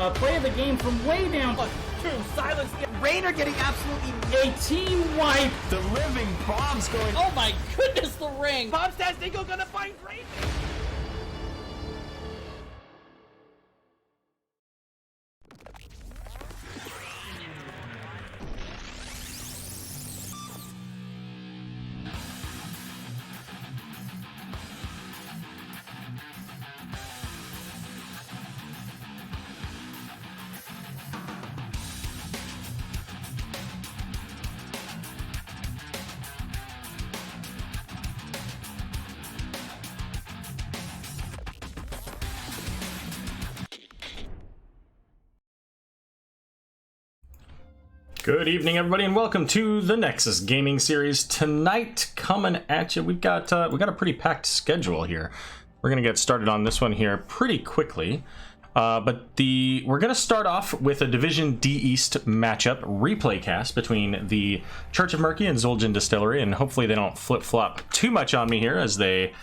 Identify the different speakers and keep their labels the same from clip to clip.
Speaker 1: play of the game from way down.
Speaker 2: True, silence. Rainer getting absolutely
Speaker 1: A team wipe.
Speaker 3: The living bombs going.
Speaker 2: Oh my goodness, the ring. Bob Stasnico gonna find Rainer.
Speaker 4: Good evening, everybody, and welcome to the Nexus Gaming Series. Tonight, coming at you, we got a pretty packed schedule here. We're gonna get started on this one here pretty quickly, we're gonna start off with a Division D East matchup replay cast between the Church of Murky and Zul'jin Distillery, and hopefully they don't flip-flop too much on me here, as they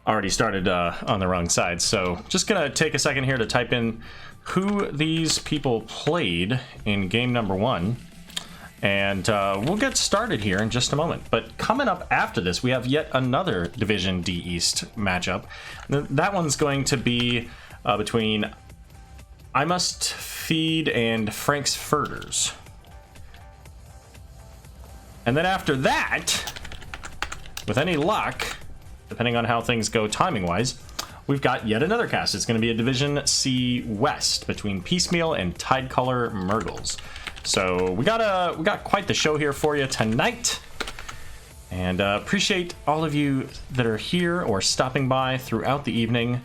Speaker 4: already started on the wrong side. So just gonna take a second here to type in who these people played in game number 1. And we'll get started here in just a moment. But coming up after this, we have yet another Division D East matchup. That one's going to be between I Must Feed and Frank's Furders. And then after that, with any luck, depending on how things go timing-wise, we've got yet another cast. It's going to be a Division C West between Piecemeal and Tidecolor Murgles. So we got quite the show here for you tonight, and appreciate all of you that are here or stopping by throughout the evening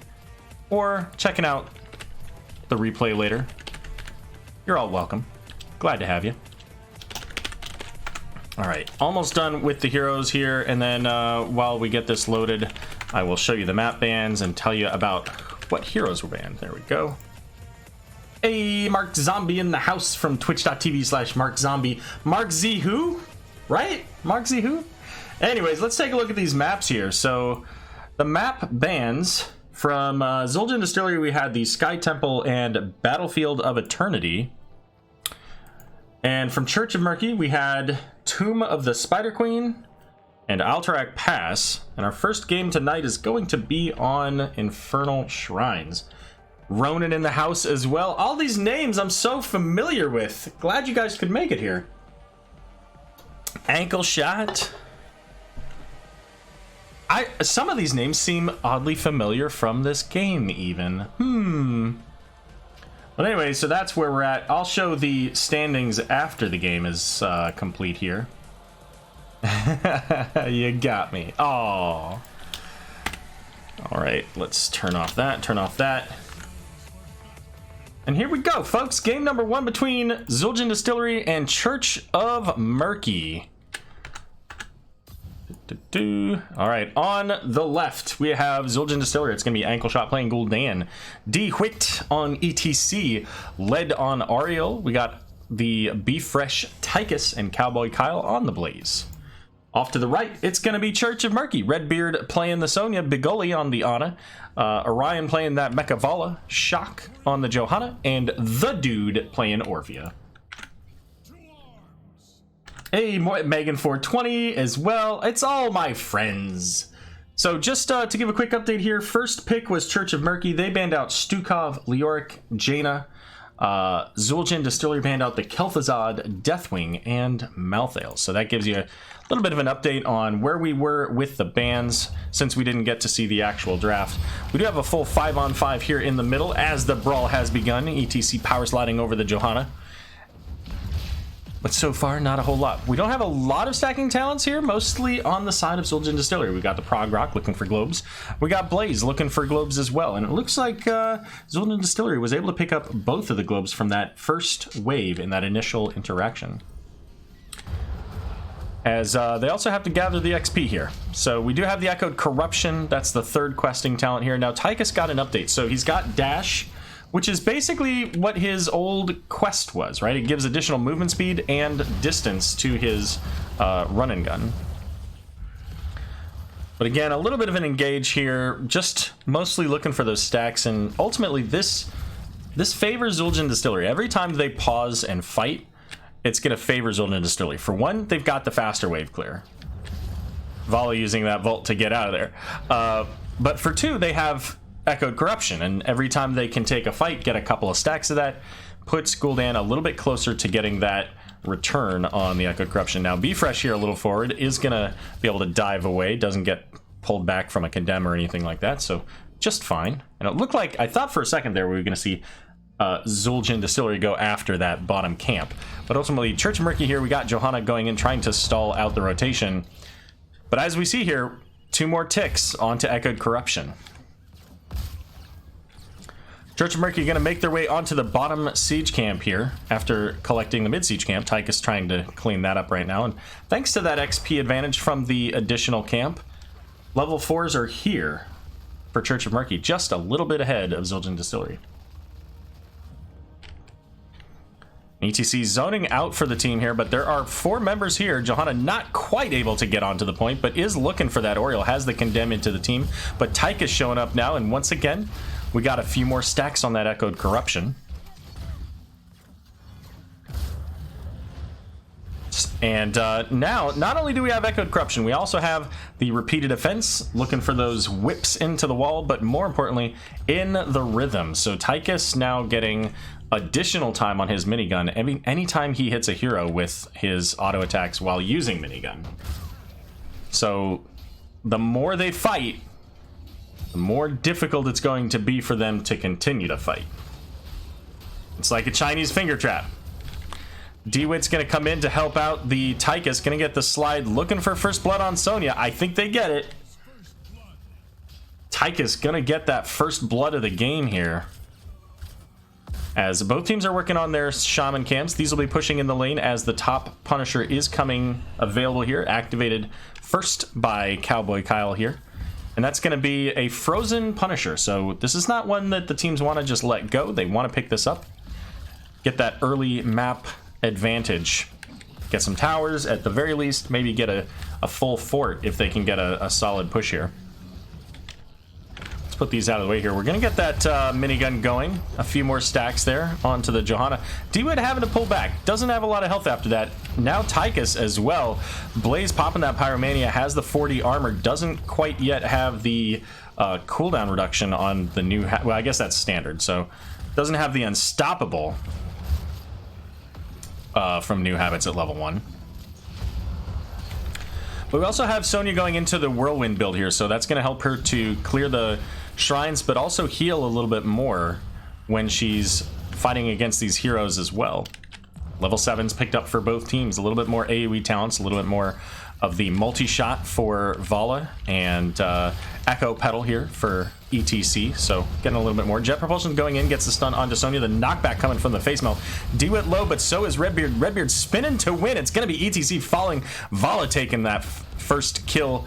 Speaker 4: or checking out the replay later. You're all welcome. Glad to have you. All right, almost done with the heroes here, and then while we get this loaded, I will show you the map bans and tell you about what heroes were banned. There we go. Hey, Mark Zombie in the house from twitch.tv/MarkZombie. Mark Z who? Right? Mark Z who? Anyways, let's take a look at these maps here. So, the map bans from Zul'jin Distillery, we had the Sky Temple and Battlefield of Eternity. And from Church of Murky, we had Tomb of the Spider Queen and Alterac Pass. And our first game tonight is going to be on Infernal Shrines. Ronan in the house as well. All these names I'm so familiar with. Glad you guys could make it here. Ankle Shot. Some of these names seem oddly familiar from this game even. But anyway, so that's where we're at. I'll show the standings after the game is complete here. You got me. Oh. Alright, let's turn off that, turn off that. And here we go, folks. Game number 1 between Zul'jin Distillery and Church of Murky. Alright, on the left, we have Zul'jin Distillery. It's going to be Ankle Shot playing Gul'dan. D. Whit on ETC. Led on Ariel. We got the Beef Fresh Tychus and Cowboy Kyle on the Blaze. Off to the right, it's going to be Church of Murky. Redbeard playing the Sonya, Bigoli on the Ana, Orion playing that Mechavala, Shock on the Johanna, and The Dude playing Orphea. Hey, Megan 420 as well. It's all my friends. So just to give a quick update here, first pick was Church of Murky. They banned out Stukov, Leoric, Jaina. Zul'jin Distillery banned out the Kel'Thuzad, Deathwing, and Malthael. So that gives you a little bit of an update on where we were with the bans since we didn't get to see the actual draft. We do have a full 5-on-5 here in the middle as the brawl has begun. ETC power sliding over the Johanna. But so far, not a whole lot. We don't have a lot of stacking talents here, mostly on the side of Zul'jin Distillery. We got the Prog Rock looking for globes. We got Blaze looking for globes as well. And it looks like Zul'jin Distillery was able to pick up both of the globes from that first wave in that initial interaction. As they also have to gather the XP here. So we do have the Echoed Corruption. That's the third questing talent here. Now Tychus got an update. So he's got Dash, which is basically what his old quest was, right? It gives additional movement speed and distance to his run and gun. But again, a little bit of an engage here, just mostly looking for those stacks, and ultimately this This favors Zul'jin Distillery. Every time they pause and fight, it's going to favor Zul'jin Distillery. For one, they've got the faster wave clear. Vala using that vault to get out of there. But for two, they have Echoed Corruption, and every time they can take a fight, get a couple of stacks of that, puts Gul'dan a little bit closer to getting that return on the Echoed Corruption. Now, Bfresh here a little forward is going to be able to dive away, doesn't get pulled back from a condemn or anything like that, so just fine. And it looked like, I thought for a second there we were going to see Zul'jin Distillery go after that bottom camp. But ultimately, Church of Murky here, we got Johanna going in, trying to stall out the rotation. But as we see here, 2 more ticks onto Echoed Corruption. Church of Murky going to make their way onto the bottom siege camp here after collecting the mid siege camp. Tychus trying to clean that up right now. And thanks to that XP advantage from the additional camp, level 4s are here for Church of Murky, just a little bit ahead of Zul'jin Distillery. ETC zoning out for the team here, but there are 4 members here. Johanna not quite able to get onto the point, but is looking for that Oriole, has the condemn into the team. But Tychus showing up now, and once again, we got a few more stacks on that Echoed Corruption. And now, not only do we have Echoed Corruption, we also have the repeated offense, looking for those whips into the wall, but more importantly, in the rhythm. So Tychus now getting additional time on his minigun anytime he hits a hero with his auto attacks while using minigun. So the more they fight, the more difficult it's going to be for them to continue to fight. It's like a Chinese finger trap. DeWitt's going to come in to help out the Tychus, going to get the slide, looking for first blood on Sonya. I think they get it. Tychus going to get that first blood of the game here. As both teams are working on their shaman camps, these will be pushing in the lane as the top Punisher is coming available here, activated first by Cowboy Kyle here. And that's going to be a frozen Punisher, so this is not one that the teams want to just let go. They want to pick this up, get that early map advantage, get some towers at the very least, maybe get a full fort if they can get a solid push here. Let's put these out of the way here. We're going to get that minigun going, a few more stacks there onto the Johanna. DeWitt having to pull back, doesn't have a lot of health after that. Now Tychus as well. Blaze popping that Pyromania, has the 40 armor, doesn't quite yet have the cooldown reduction on the new, well, I guess that's standard, so doesn't have the unstoppable from new habits at level 1. But we also have Sonya going into the Whirlwind build here, so that's going to help her to clear the shrines, but also heal a little bit more when she's fighting against these heroes as well. Level 7's picked up for both teams, a little bit more AoE talents, a little bit more of the multi-shot for Vala, and Echo Pedal here for ETC, so getting a little bit more. Jet Propulsion going in, gets the stun onto Sonya, the knockback coming from the face melt. DeWitt low, but so is Redbeard. Redbeard spinning to win. It's going to be ETC falling. Vala taking that first kill.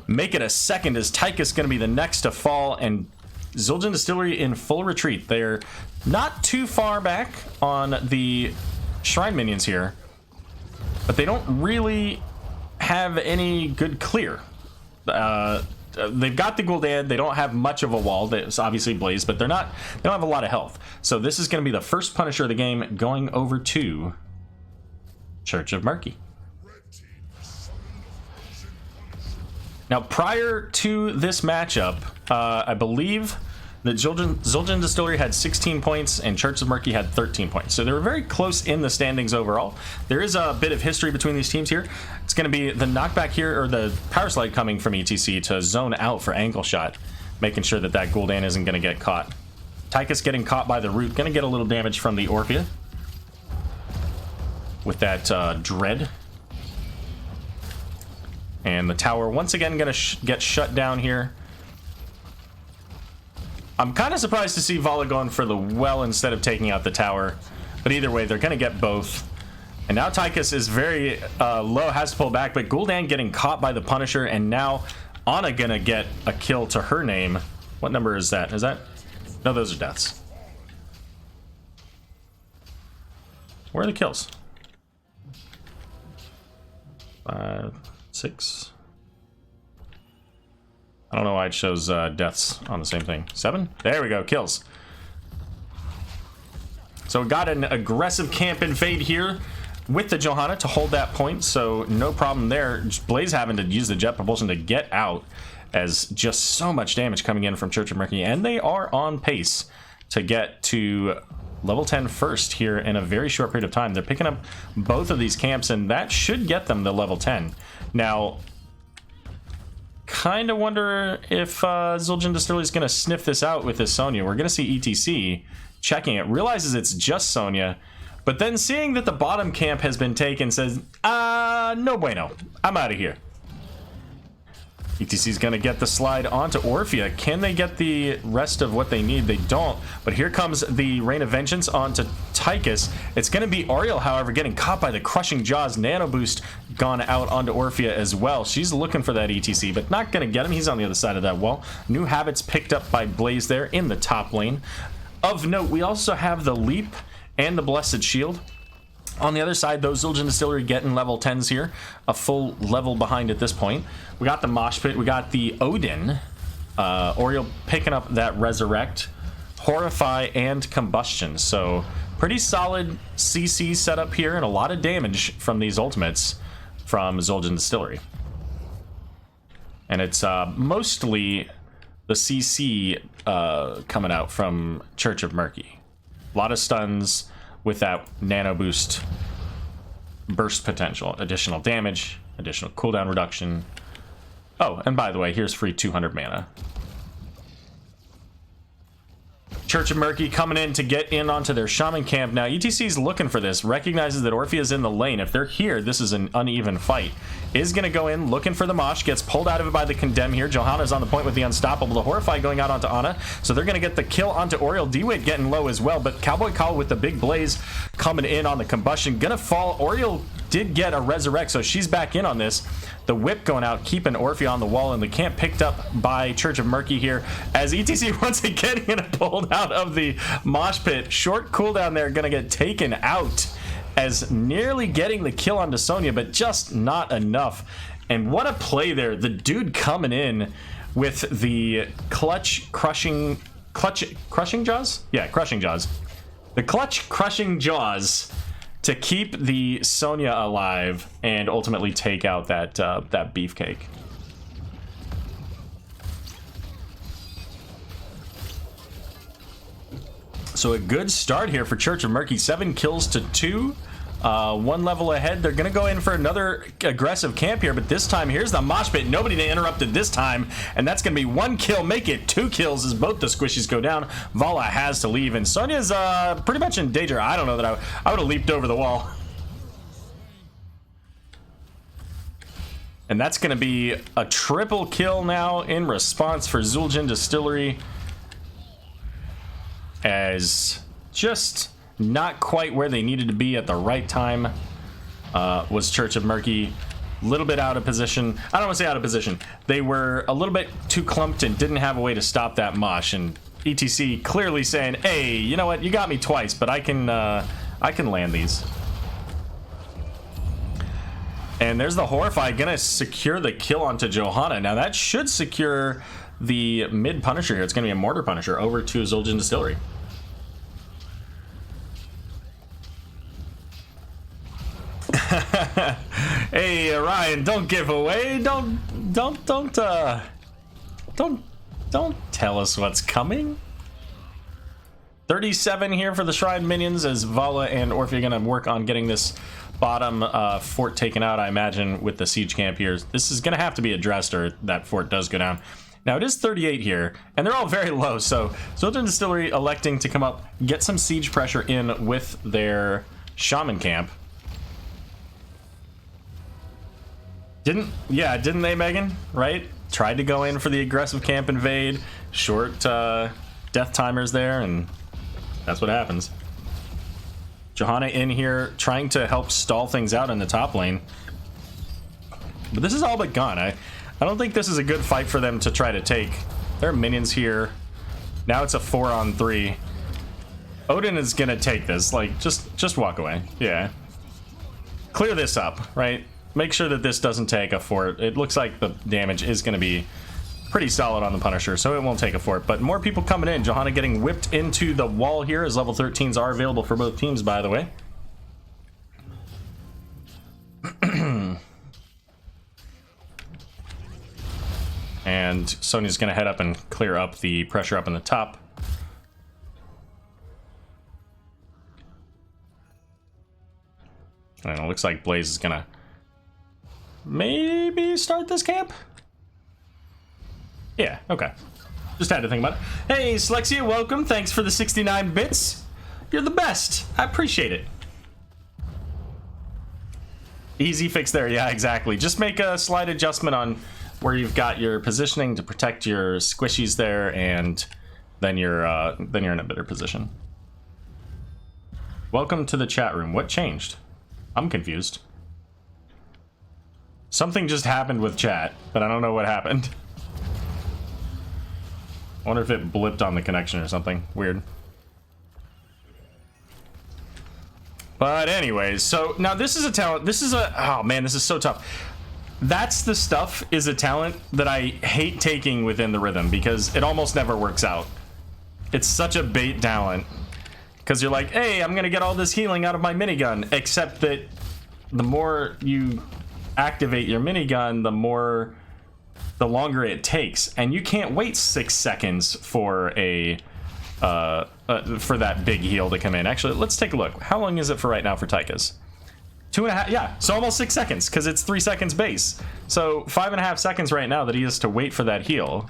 Speaker 4: Make it a second as Tychus going to be the next to fall, and Zul'jin Distillery in full retreat. They're not too far back on the Shrine minions here, but they don't really have any good clear. They've got the Gul'dan. They don't have much of a wall. That's obviously Blaze, but they don't have a lot of health. So this is going to be the first Punisher of the game going over to Church of Murky. Now, prior to this matchup, I believe that Zul'jin Distillery had 16 points and Church of Murky had 13 points. So they were very close in the standings overall. There is a bit of history between these teams here. It's going to be the knockback here, or the power slide coming from ETC to zone out for ankle shot, making sure that that Gul'dan isn't going to get caught. Tychus getting caught by the root, going to get a little damage from the Orphea with that Dread. And the tower once again going to get shut down here. I'm kind of surprised to see Vala going for the well instead of taking out the tower. But either way, they're going to get both. And now Tychus is very low, has to pull back. But Gul'dan getting caught by the Punisher. And now Ana going to get a kill to her name. What number is that? Is that? No, those are deaths. Where are the kills? 5, 6. I don't know why it shows deaths on the same thing. 7? There we go, kills. So got an aggressive camp invade here with the Johanna to hold that point, so no problem there. Blaze having to use the jet propulsion to get out, as just so much damage coming in from Church of Murky, and they are on pace to get to level 10 first here in a very short period of time. They're picking up both of these camps, and that should get them to level 10. Now, kind of wonder if Zul'jin Distillery is going to sniff this out with this Sonya. We're going to see ETC checking it, realizes it's just Sonya, but then seeing that the bottom camp has been taken, says, no bueno, I'm out of here. ETC is going to get the slide onto Orphea. Can they get the rest of what they need? They don't. But here comes the Rain of Vengeance onto Tychus. It's going to be Ariel, however, getting caught by the Crushing Jaws. Nano Boost gone out onto Orphea as well. She's looking for that ETC, but not going to get him. He's on the other side of that wall. New habits picked up by Blaze there in the top lane. Of note, we also have the Leap and the Blessed Shield. On the other side, though, Zul'jin Distillery getting level 10s here. A full level behind at this point. We got the Mosh Pit. We got the Odin. Oriel picking up that Resurrect, Horrify, and Combustion. So pretty solid CC setup here, and a lot of damage from these ultimates from Zul'jin Distillery. And it's mostly the CC coming out from Church of Murky. A lot of stuns with that nano boost burst potential, additional damage, additional cooldown reduction. Oh, and by the way, here's free 200 mana. Church of Murky coming in to get in onto their shaman camp. Now, ETC's looking for this, recognizes that Orphea's in the lane. If they're here, this is an uneven fight. Is going to go in, looking for the Mosh, gets pulled out of it by the Condemn here. Johanna's on the point with the Unstoppable. The Horrify going out onto Ana, so they're going to get the kill onto Oriel. D-Wade getting low as well, but Cowboy Call with the big Blaze coming in on the Combustion. Gonna fall. Oriel did get a Resurrect, so she's back in on this. The Whip going out, keeping Orphea on the wall, and the camp picked up by Church of Murky here as ETC once again getting pulled out of the Mosh Pit. Short cooldown there, gonna get taken out as nearly getting the kill onto Sonya, but just not enough. And what a play there. The dude coming in with the crushing jaws? Yeah, crushing jaws. The clutch crushing jaws to keep the Sonya alive and ultimately take out that that beefcake. So a good start here for Church of Murky. 7 kills to 2. 1 level ahead. They're gonna go in for another aggressive camp here, but this time here's the Mosh Pit. Nobody to interrupt it this time, and that's gonna be 1 kill. Make it 2 kills as both the squishies go down. Vala has to leave, and Sonya's pretty much in danger. I don't know that I would have leaped over the wall. And that's gonna be a triple kill now in response for Zul'jin Distillery, as just not quite where they needed to be at the right time was Church of Murky. A little bit out of position. I don't want to say out of position. They were a little bit too clumped and didn't have a way to stop that Mosh. And ETC clearly saying, hey, you know what? You got me twice, but I can land these. And there's the Horrify gonna secure the kill onto Johanna. Now that should secure the mid Punisher here. It's gonna be a Mortar Punisher over to Zul'jin Distillery. Hey Ryan, don't give away. Don't tell us what's coming. 37 here for the Shrine minions as Vala and Orphea gonna work on getting this bottom fort taken out, I imagine, with the siege camp here. This is gonna have to be addressed or that fort does go down. Now it is 38 here, and they're all very low, so Zul'jin Distillery electing to come up, get some siege pressure in with their shaman camp. Didn't they, Megan? Right? Tried to go in for the aggressive camp invade, short death timers there, and that's what happens. Johanna in here trying to help stall things out in the top lane. But this is all but gone. I don't think this is a good fight for them to try to take. There are minions here. Now it's a 4-on-3. Odin is gonna take this. Like, just walk away. Yeah. Clear this up, right? Make sure that this doesn't take a fort. It looks like the damage is gonna be pretty solid on the Punisher, so it won't take a fort. But more people coming in. Johanna getting whipped into the wall here, as level 13s are available for both teams, by the way. And Sonya's going to head up and clear up the pressure up in the top. And it looks like Blaze is going to maybe start this camp? Yeah, okay. Just had to think about it. Hey, Slexia, welcome. Thanks for the 69 bits. You're the best. I appreciate it. Easy fix there. Yeah, exactly. Just make a slight adjustment on where you've got your positioning to protect your squishies there, and then you're in a better position. Welcome to the chat room. What changed? I'm confused. Something just happened with chat, but I don't know what happened. I wonder if it blipped on the connection or something. Weird. But anyways, so now this is a talent. This is a, oh man, this is so tough. That's the stuff is a talent that I hate taking within the rhythm because it almost never works out. It's such a bait talent because you're like, hey, I'm gonna get all this healing out of my minigun, except that the more you activate your minigun, the longer it takes, and you can't wait 6 seconds for a for that big heal to come in. Actually, let's take a look. How long is it for right now for Tychus? 2.5, yeah, so almost 6 seconds, because it's 3 seconds base. So 5.5 seconds right now that he has to wait for that heal.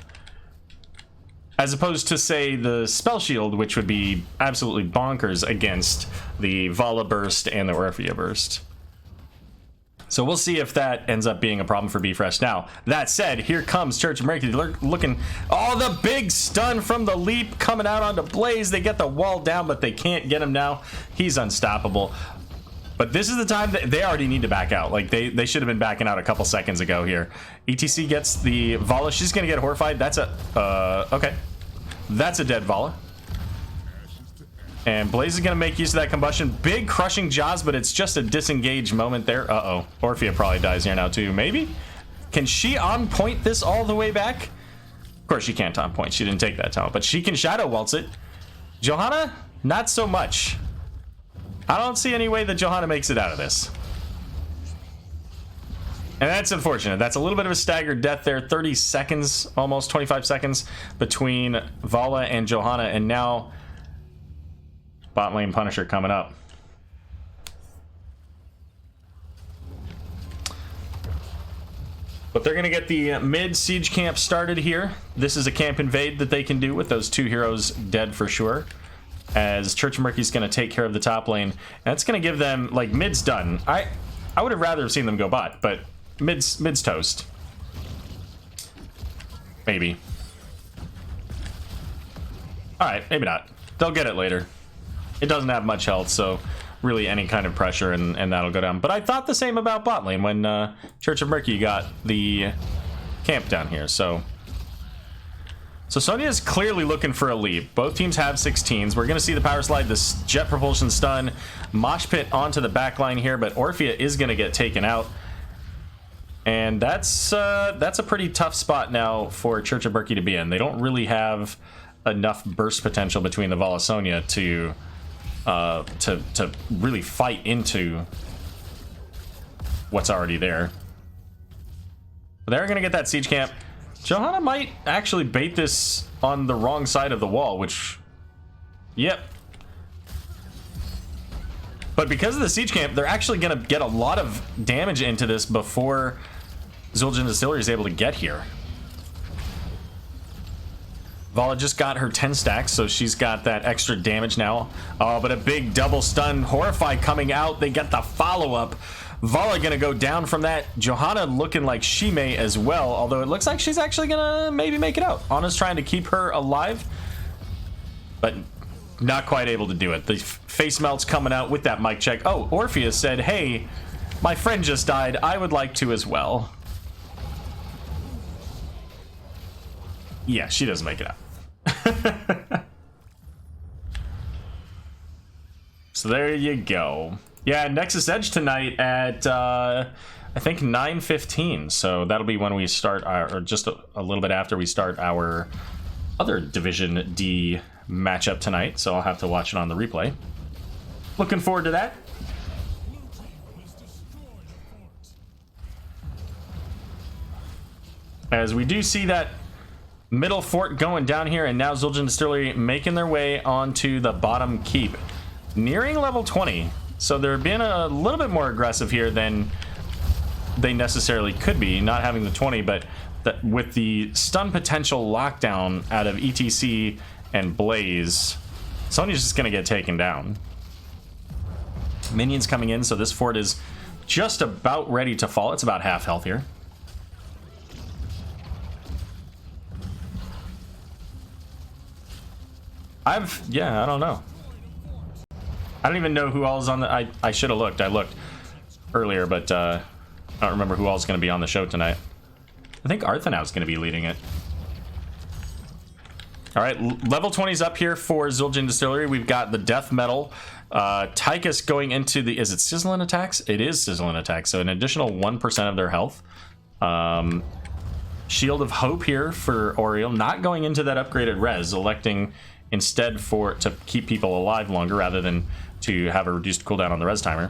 Speaker 4: As opposed to, say, the Spell Shield, which would be absolutely bonkers against the Vala Burst and the Orphea Burst. So we'll see if that ends up being a problem for B-Fresh. Now, that said, here comes Church of Murky looking... Oh, the big stun from the leap coming out onto Blaze. They get the wall down, but they can't get him now. He's unstoppable. But this is the time that they already need to back out. Like, they should have been backing out a couple seconds ago here. ETC gets the Vala. She's going to get horrified. That's a... okay. That's a dead Vala. And Blaze is going to make use of that combustion. Big crushing jaws, but it's just a disengaged moment there. Uh-oh. Orphea probably dies here now, too. Maybe? Can she on-point this all the way back? Of course, she can't on-point. She didn't take that talent. But she can Shadow Waltz it. Johanna? Not so much. I don't see any way that Johanna makes it out of this. And that's unfortunate. That's a little bit of a staggered death there. 30 seconds, almost 25 seconds between Vala and Johanna. And now, bot lane Punisher coming up. But they're going to get the mid siege camp started here. This is a camp invade that they can do with those 2 heroes dead for sure. As Church of Murky's going to take care of the top lane. And it's going to give them, like, mid's done. I would have rather seen them go bot, but mid's toast. Maybe. Alright, maybe not. They'll get it later. It doesn't have much health, so really any kind of pressure and that'll go down. But I thought the same about bot lane when Church of Murky got the camp down here, so Sonya is clearly looking for a leap. Both teams have 16s. We're going to see the power slide, this jet propulsion stun, mosh pit onto the back line here, but Orphea is going to get taken out. And that's a pretty tough spot now for Church of Murky to be in. They don't really have enough burst potential between the Vala Sonya to really fight into what's already there. But they're going to get that siege camp. Johanna might actually bait this on the wrong side of the wall, which... Yep. But because of the siege camp, they're actually going to get a lot of damage into this before Zul'jin Distillery is able to get here. Vala just got her 10 stacks, so she's got that extra damage now. Oh, but a big double stun. Horrify coming out. They get the follow-up. Vala gonna go down from that. Johanna looking like she may as well, although it looks like she's actually gonna maybe make it out. Anna's trying to keep her alive, but not quite able to do it. The face melt's coming out with that mic check. Oh, Orpheus said, hey, my friend just died. I would like to as well. Yeah, she doesn't make it out. So there you go. Yeah, Nexus Edge tonight at I think 9:15. So that'll be when we start our, or just a little bit after we start our other Division D matchup tonight. So I'll have to watch it on the replay. Looking forward to that. As we do see that middle fort going down here, and now Zul'jin Distillery making their way onto the bottom keep, nearing level 20. So they're being a little bit more aggressive here than they necessarily could be, not having the 20, but with the stun potential lockdown out of ETC and Blaze, Sonya's just gonna get taken down. Minions coming in, so this fort is just about ready to fall. It's about half health here. Yeah, I don't know. I don't even know who all is on the... I should have looked. I looked earlier, but I don't remember who all is going to be on the show tonight. I think Arthanau is going to be leading it. All right, level 20's up here for Zul'jin Distillery. We've got the Death Metal. Tychus going into the... Is it Sizzling Attacks? It is Sizzling Attacks, so an additional 1% of their health. Shield of Hope here for Oriel. Not going into that upgraded res, electing... instead to keep people alive longer rather than to have a reduced cooldown on the res timer.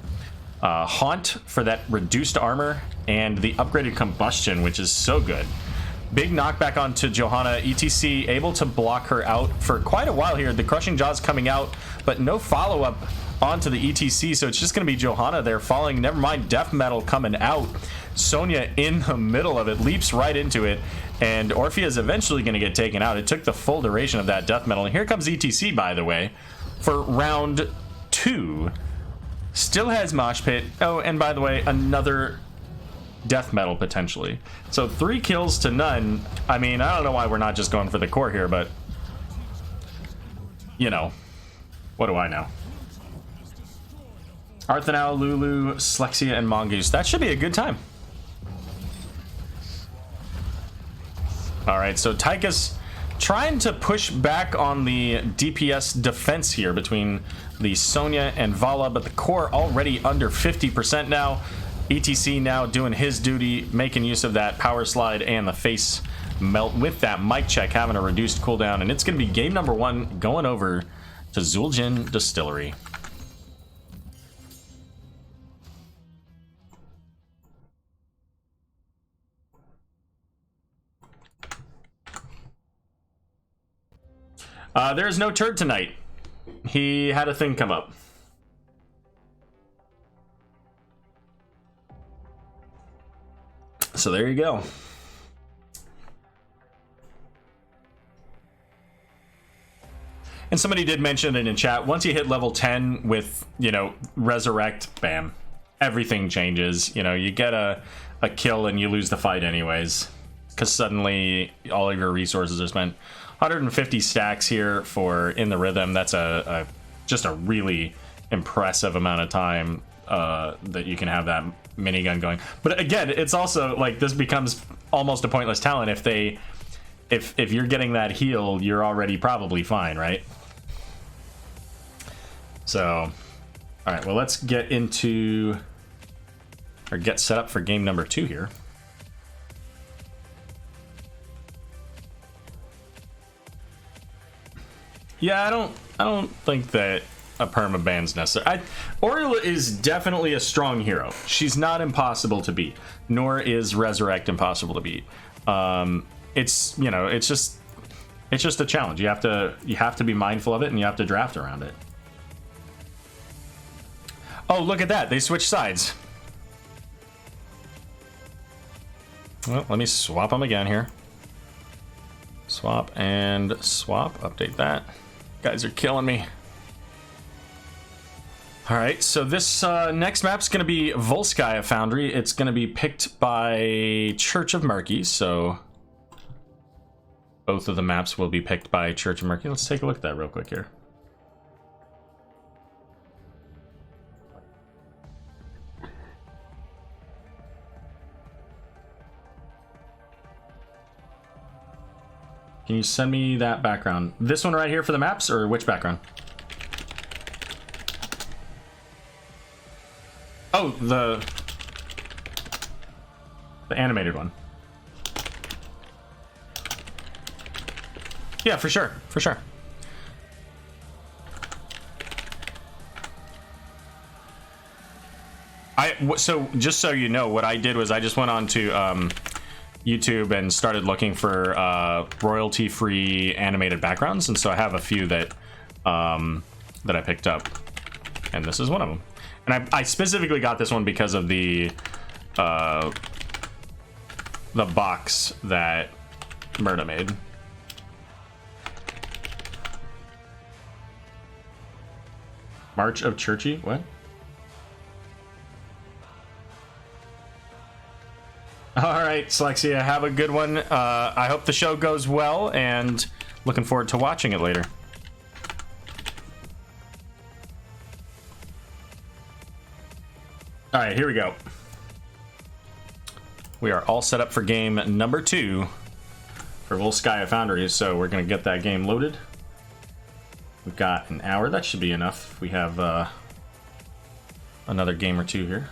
Speaker 4: Haunt for that reduced armor and the upgraded combustion, which is so good. Big knockback onto Johanna. ETC able to block her out for quite a while here. The Crushing Jaws coming out, but no follow-up onto the ETC, so it's just going to be Johanna there falling. Never mind Death Metal coming out. Sonya in the middle of it, leaps right into it, and Orphea is eventually going to get taken out. It took the full duration of that Death Metal, and here comes ETC, by the way, for round 2. Still has Mosh Pit. Oh, and by the way, another Death Metal potentially. So 3 kills to none. I mean, I don't know why we're not just going for the core here, but you know, what do I know? Arthanau, Lulu, Slexia, and Mongoose. That should be a good time. Alright, so Tychus trying to push back on the DPS defense here between the Sonya and Vala, but the core already under 50% now. ETC now doing his duty, making use of that power slide and the face melt with that mic check, having a reduced cooldown, and it's going to be game number 1 going over to Zul'jin Distillery. There's no turd tonight. He had a thing come up. So there you go. And somebody did mention it in chat. Once you hit level 10 with, you know, Resurrect, bam, everything changes. You know, you get a kill and you lose the fight anyways, because suddenly all of your resources are spent. 150 stacks here for In the Rhythm. That's just a really impressive amount of time that you can have that minigun going. But again, it's also like this becomes almost a pointless talent if you're getting that heal, you're already probably fine, right? So, all right, well, let's get into or get set up for game number 2 here. Yeah, I don't think that a permaban's necessary. Oriel is definitely a strong hero. She's not impossible to beat, nor is Resurrect impossible to beat. It's, you know, it's just a challenge. You have to be mindful of it, and you have to draft around it. Oh, look at that. They switched sides. Well, let me swap them again here. Swap and swap. Update that. Guys are killing me. All right, so this next map's going to be Volskaya Foundry. It's going to be picked by Church of Murky, so both of the maps will be picked by Church of Murky. Let's take a look at that real quick here. Can you send me that background? This one right here for the maps, or which background? Oh, The animated one. Yeah, for sure. For sure. So just so you know, what I did was I just went on to YouTube and started looking for royalty-free animated backgrounds, and so I have a few that that I picked up, and this is one of them. And I specifically got this one because of the box that Murda made. March of Churchy? What? All right, Slexia, have a good one. I hope the show goes well, and looking forward to watching it later. All right, here we go. We are all set up for game number 2 for Volskaya Foundries, so we're going to get that game loaded. We've got an hour. That should be enough. We have another game or two here.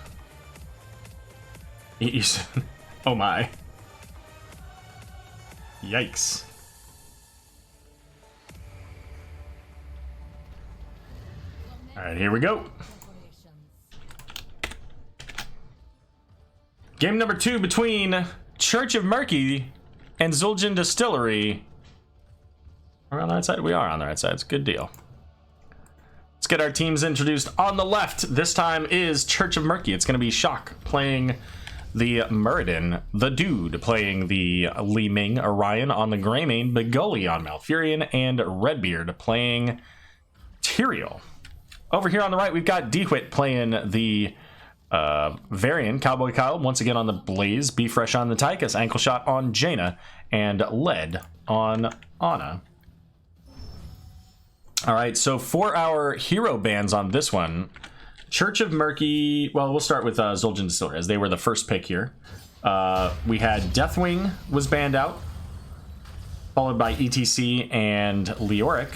Speaker 4: Oh my. Yikes. All right, here we go. Game number 2 between Church of Murky and Zul'jin Distillery. Are we on the right side? We are on the right side. It's a good deal. Let's get our teams introduced. On the left, this time is Church of Murky. It's going to be Shock playing the Muradin, the Dude playing the Li Ming Orion on the Greymane, Begoli on Malfurion, and Redbeard playing Tyrael. Over here on the right, we've got Dewit playing the Varian, Cowboy Kyle once again on the Blaze, Be Fresh on the Tychus, Ankle Shot on Jaina, and Lead on Ana. Alright, so for our hero bans on this one, Church of Murky, well, we'll start with Zul'jin Distillery, as they were the first pick here. We had Deathwing was banned out, followed by ETC and Leoric,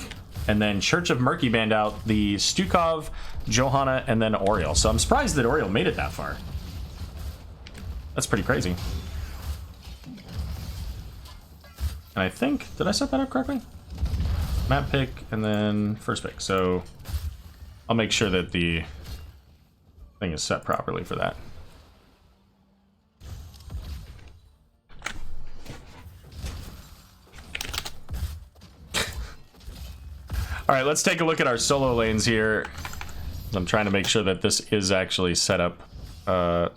Speaker 4: and then Church of Murky banned out the Stukov, Johanna, and then Oriel. So I'm surprised that Oriel made it that far. That's pretty crazy. And I think, did I set that up correctly? Map pick and then first pick. So I'll make sure that the thing is set properly for that. All right, let's take a look at our solo lanes here. I'm trying to make sure that this is actually set up.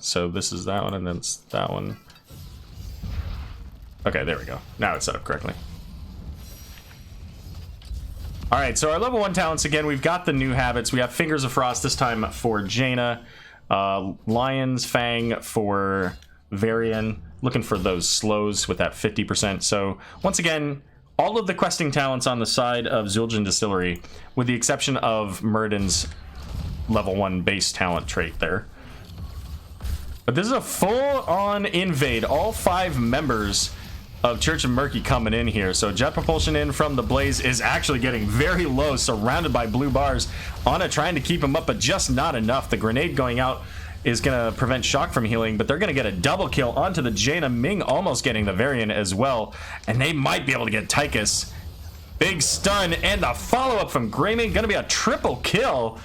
Speaker 4: So this is that one and then it's that one. Okay, there we go. Now it's set up correctly. All right, so our level 1 talents, again, we've got the new habits. We have Fingers of Frost this time for Jaina. Lion's Fang for Varian. Looking for those slows with that 50%. So once again, all of the questing talents on the side of Zul'jin Distillery, with the exception of Muradin's level 1 base talent trait there. But this is a full-on invade. All 5 members of Church of Murky coming in here. So Jet Propulsion in from the Blaze is actually getting very low, surrounded by blue bars. Ana trying to keep him up, but just not enough. The grenade going out is going to prevent Shock from healing, but they're going to get a double kill onto the Jaina. Ming almost getting the Varian as well, and they might be able to get Tychus. Big stun, and the follow-up from Greymane. Going to be a triple kill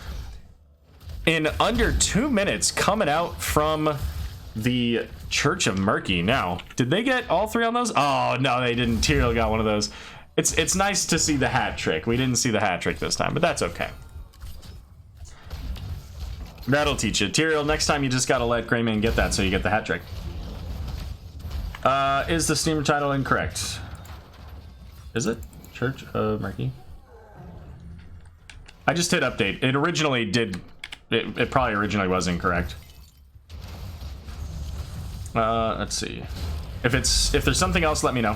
Speaker 4: in under 2 minutes coming out from the Church of Murky. Now, did they get all 3 on those? Oh, no, they didn't. Tyrael got one of those. It's nice to see the hat trick. We didn't see the hat trick this time, but that's okay. That'll teach you. Tyrael, next time you just gotta let Greymane get that so you get the hat trick. Is the Steam title incorrect? Is it? Church of Murky? I just hit update. It originally did... It probably originally was incorrect. Let's see. If there's something else, let me know.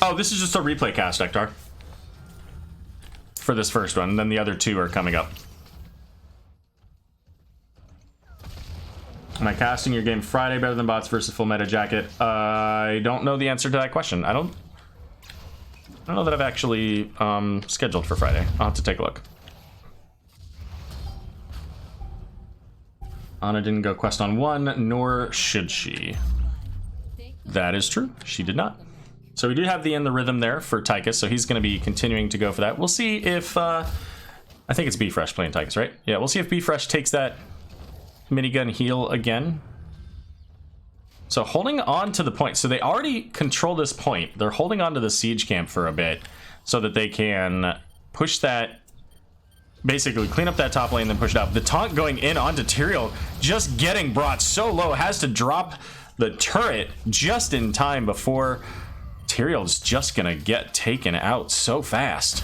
Speaker 4: Oh, this is just a replay cast, Ektar. For this first one, and then the other 2 are coming up. Am I casting your game Friday better than bots versus Full Meta Jacket? I don't know the answer to that question. I don't know that I've actually scheduled for Friday. I'll have to take a look. Anna didn't go quest on 1, nor should she. That is true. She did not. So we do have the in the rhythm there for Tychus, so he's going to be continuing to go for that. We'll see if... I think it's B-Fresh playing Tychus, right? Yeah, we'll see if B-Fresh takes that minigun heal again. So holding on to the point. So they already control this point. They're holding on to the siege camp for a bit so that they can push that... Basically clean up that top lane, then push it out. The taunt going in onto Tyrael, just getting brought so low, has to drop the turret just in time before Tyrael's just gonna get taken out so fast.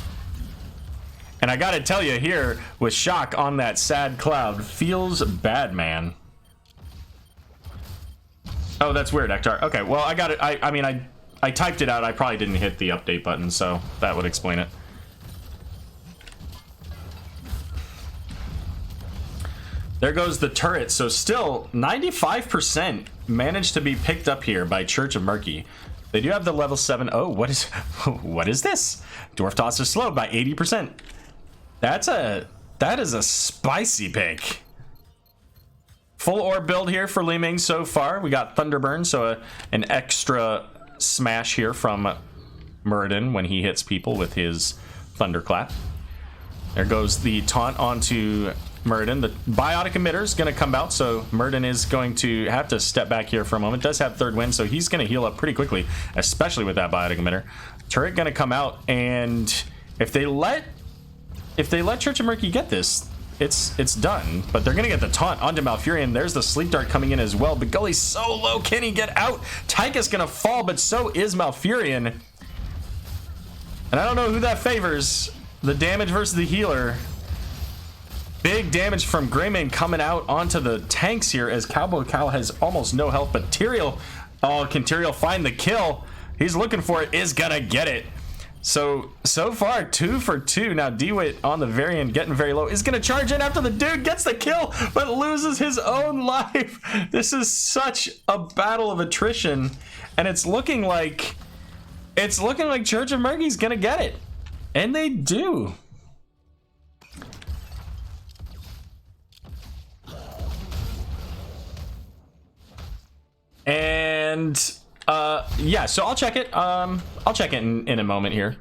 Speaker 4: And I gotta tell you here, with Shock on that sad cloud, feels bad, man. Oh, that's weird, Ektar. Okay, well, I got it. I mean, I typed it out. I probably didn't hit the update button, so that would explain it. There goes the turret. So still 95% managed to be picked up here by Church of Murky. They do have the level 7. Oh, what is this? Dwarf Toss is slowed by 80%. That is a spicy pick. Full orb build here for Li Ming so far. We got Thunderburn, so an extra smash here from Muradin when he hits people with his Thunderclap. There goes the taunt onto Muradin. The biotic emitter is going to come out, so Muradin is going to have to step back here for a moment. Does have third wind, so he's going to heal up pretty quickly, especially with that biotic emitter. Turret going to come out, and if they let Church of Murky get this, it's done. But they're going to get the taunt onto Malfurion. There's the sleep dart coming in as well. But Gully's so low, can he get out? Tychus going to fall, but so is Malfurion. And I don't know who that favors. The damage versus the healer. Big damage from Greymane coming out onto the tanks here as Cowboy Cal has almost no health. But Tyrael, oh, can Tyrael find the kill? He's looking for it, is gonna get it. So far, 2 for 2. Now DeWitt on the variant getting very low is gonna charge in after the dude gets the kill, but loses his own life. This is such a battle of attrition, and it's looking like Church of Murky's gonna get it. And they do. And yeah, so I'll check it. I'll check it in a moment here.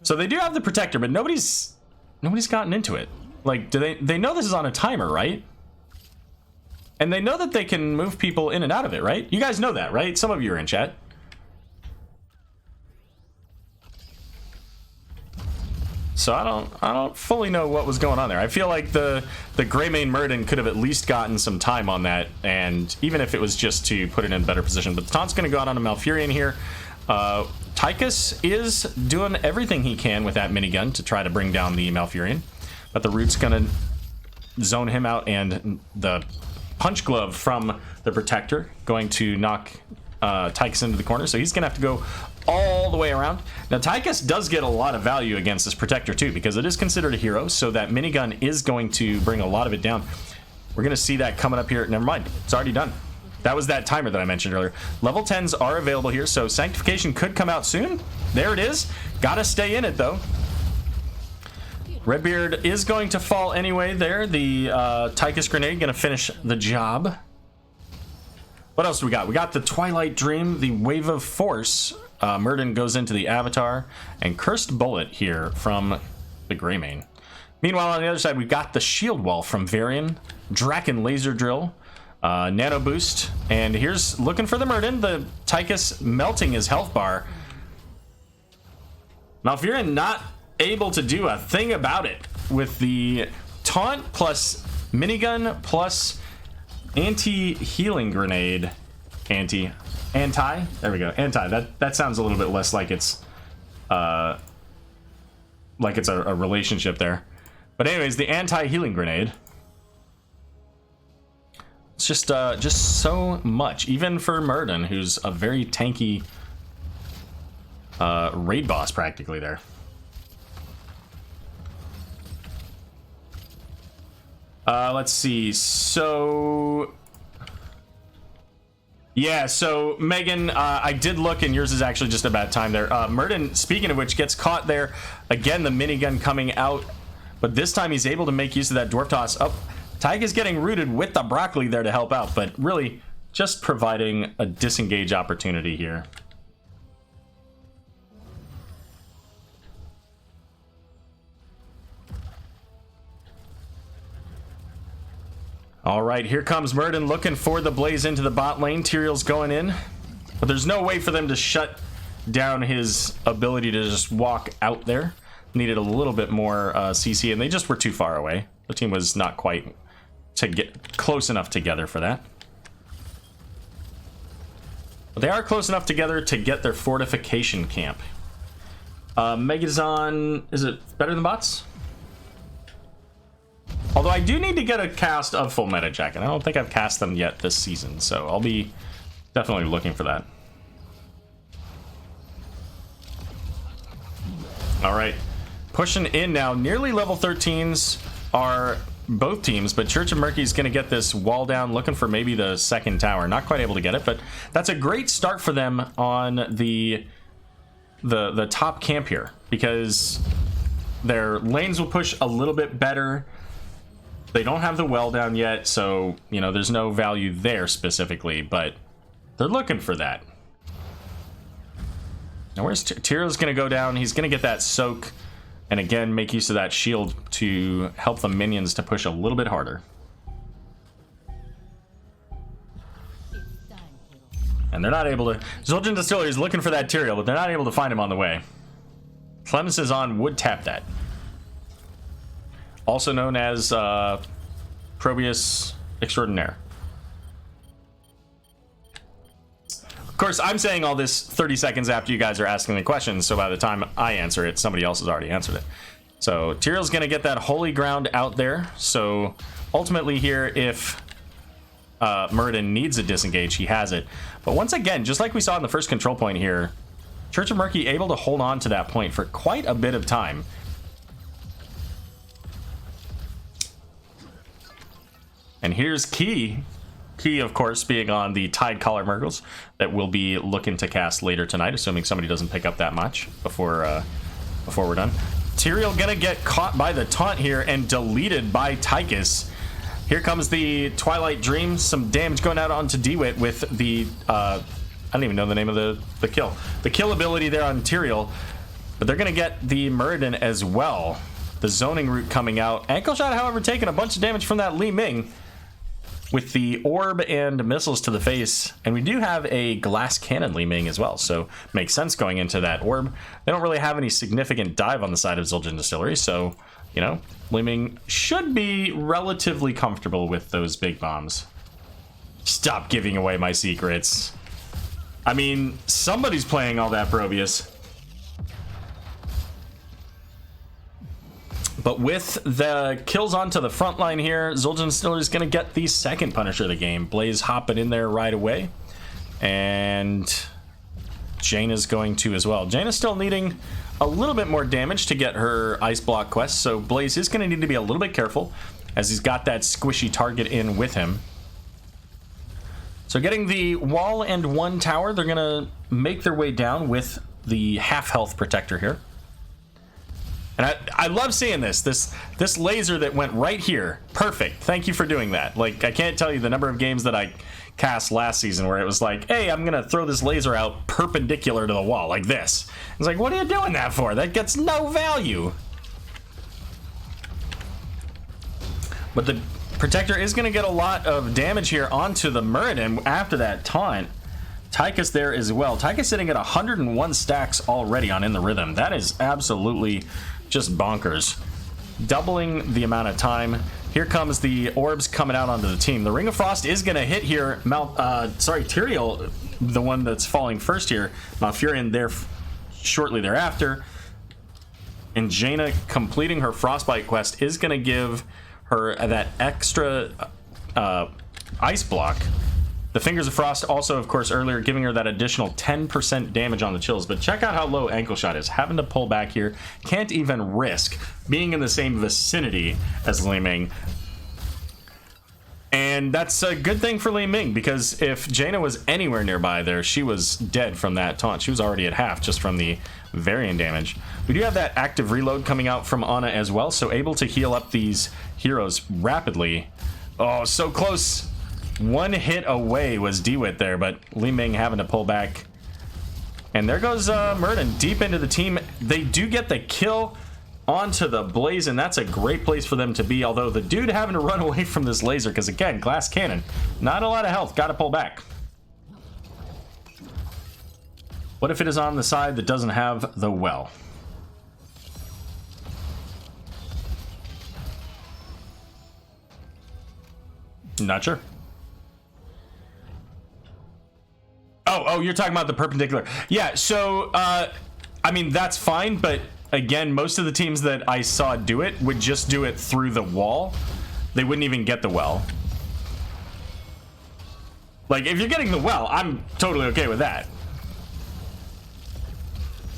Speaker 4: So they do have the protector, but nobody's gotten into it. Like, they know this is on a timer, right? And they know that they can move people in and out of it, right? You guys know that, right? Some of you are in chat. So I don't fully know what was going on there. I feel like the Greymane Muradin could have at least gotten some time on that, and even if it was just to put it in a better position. But the taunt's going to go out on a Malfurion here. Tychus is doing everything he can with that minigun to try to bring down the Malfurion, but the Root's going to zone him out, and the punch glove from the protector going to knock Tychus into the corner, so he's going to have to go all the way around. Now Tychus does get a lot of value against this protector too, because it is considered a hero, so that minigun is going to bring a lot of it down. We're going to see that coming up here. Never mind, it's already done. That was that timer that I mentioned earlier. Level 10s are available here, so Sanctification could come out soon. There it is. Gotta stay in it though. Redbeard is going to fall anyway there. The Tychus grenade going to finish the job. What else do we got? We got the Twilight Dream, the Wave of Force. Muradin goes into the Avatar, and Cursed Bullet here from the Greymane. Meanwhile, on the other side, we've got the Shield Wall from Varian, Draken Laser Drill, Nano Boost, and here's looking for the Muradin, the Tychus melting his health bar. Malfurion not able to do a thing about it with the taunt plus minigun plus anti-healing grenade. Anti, there we go. Anti, that sounds a little bit less like it's a relationship there. But anyways, the anti-healing grenade. It's just so much, even for Muradin, who's a very tanky raid boss practically there. Let's see. So yeah, so Megan, I did look, and yours is actually just about time there. Muradin, speaking of which, gets caught there. Again, the minigun coming out, but this time he's able to make use of that Dwarf Toss. Oh, Tyke is getting rooted with the broccoli there to help out, but really just providing a disengage opportunity here. All right, here comes Murden looking for the blaze into the bot lane. Tyrael's going in, but there's no way for them to shut down his ability to just walk out there. Needed a little bit more CC, and they just were too far away. The team was not quite to get close enough together for that. But they are close enough together to get their fortification camp. Megazon, is it better than bots? Although I do need to get a cast of Full Meta Jacket. I don't think I've cast them yet this season, so I'll be definitely looking for that. All right, pushing in now. Nearly level 13s are both teams, but Church of Murky is going to get this wall down, looking for maybe the second tower. Not quite able to get it, but that's a great start for them on the top camp here, because their lanes will push a little bit better. They don't have the well down yet, so, you know, there's no value there specifically, but they're looking for that. Now, where's Tyrael's going to go down? He's going to get that soak, and again, make use of that shield to help the minions to push a little bit harder. And they're not able to... Zul'jin Distillery is looking for that Tyrael, but they're not able to find him on the way. Clemens is on, would tap that. Also known as Probius Extraordinaire. Of course, I'm saying all this 30 seconds after you guys are asking the questions, so by the time I answer it, somebody else has already answered it. So Tyrael's going to get that holy ground out there. So ultimately here, if Murden needs a disengage, he has it. But once again, just like we saw in the first control point here, Church of Murky able to hold on to that point for quite a bit of time. And here's Key. Key, of course, being on the Tide Collar Murkles that we'll be looking to cast later tonight, assuming somebody doesn't pick up that much before we're done. Tyrael gonna get caught by the taunt here and deleted by Tychus. Here comes the Twilight Dream. Some damage going out onto DeWitt with the... I don't even know the name of the kill. The kill ability there on Tyrael. But they're gonna get the Muradin as well. The zoning route coming out. Ankle shot, however, taking a bunch of damage from that Li Ming. With the orb and missiles to the face, and we do have a glass cannon Li Ming as well, so makes sense going into that orb. They don't really have any significant dive on the side of Zul'jin Distillery, so, you know, Li Ming should be relatively comfortable with those big bombs. Stop giving away my secrets. I mean, somebody's playing all that Probius. But with the kills onto the front line here, Zul'jin Distillery is going to get the second Punisher of the game. Blaze hopping in there right away. And Jaina's going to as well. Jaina's still needing a little bit more damage to get her Ice Block quest, so Blaze is going to need to be a little bit careful as he's got that squishy target in with him. So getting the wall and one tower, they're going to make their way down with the half health protector here. And I love seeing this laser that went right here. Perfect. Thank you for doing that. Like, I can't tell you the number of games that I cast last season where it was like, hey, I'm going to throw this laser out perpendicular to the wall like this. It's like, what are you doing that for? That gets no value. But the Protector is going to get a lot of damage here onto the Muradin after that taunt. Tychus there as well. Tychus sitting at 101 stacks already on In the Rhythm. That is absolutely just bonkers. Doubling the amount of time. Here comes the orbs coming out onto the team. The Ring of Frost is going to hit here. Tyrael, the one that's falling first here. Malfurion there shortly thereafter. And Jaina completing her Frostbite quest is going to give her that extra ice block. The Fingers of Frost also, of course, earlier giving her that additional 10% damage on the chills. But check out how low Ankle Shot is. Having to pull back here. Can't even risk being in the same vicinity as Li Ming. And that's a good thing for Li Ming, because if Jaina was anywhere nearby there, she was dead from that taunt. She was already at half just from the Varian damage. We do have that active reload coming out from Ana as well, so able to heal up these heroes rapidly. Oh, so close. One hit away was DeWitt there, but Li Ming having to pull back. And there goes Murden deep into the team. They do get the kill onto the Blaze, and that's a great place for them to be. Although the dude having to run away from this laser, because again, glass cannon, not a lot of health, got to pull back. What if it is on the side that doesn't have the well? Not sure. Oh, you're talking about the perpendicular. Yeah, so, I mean, that's fine, but again, most of the teams that I saw do it would just do it through the wall. They wouldn't even get the well. Like, if you're getting the well, I'm totally okay with that.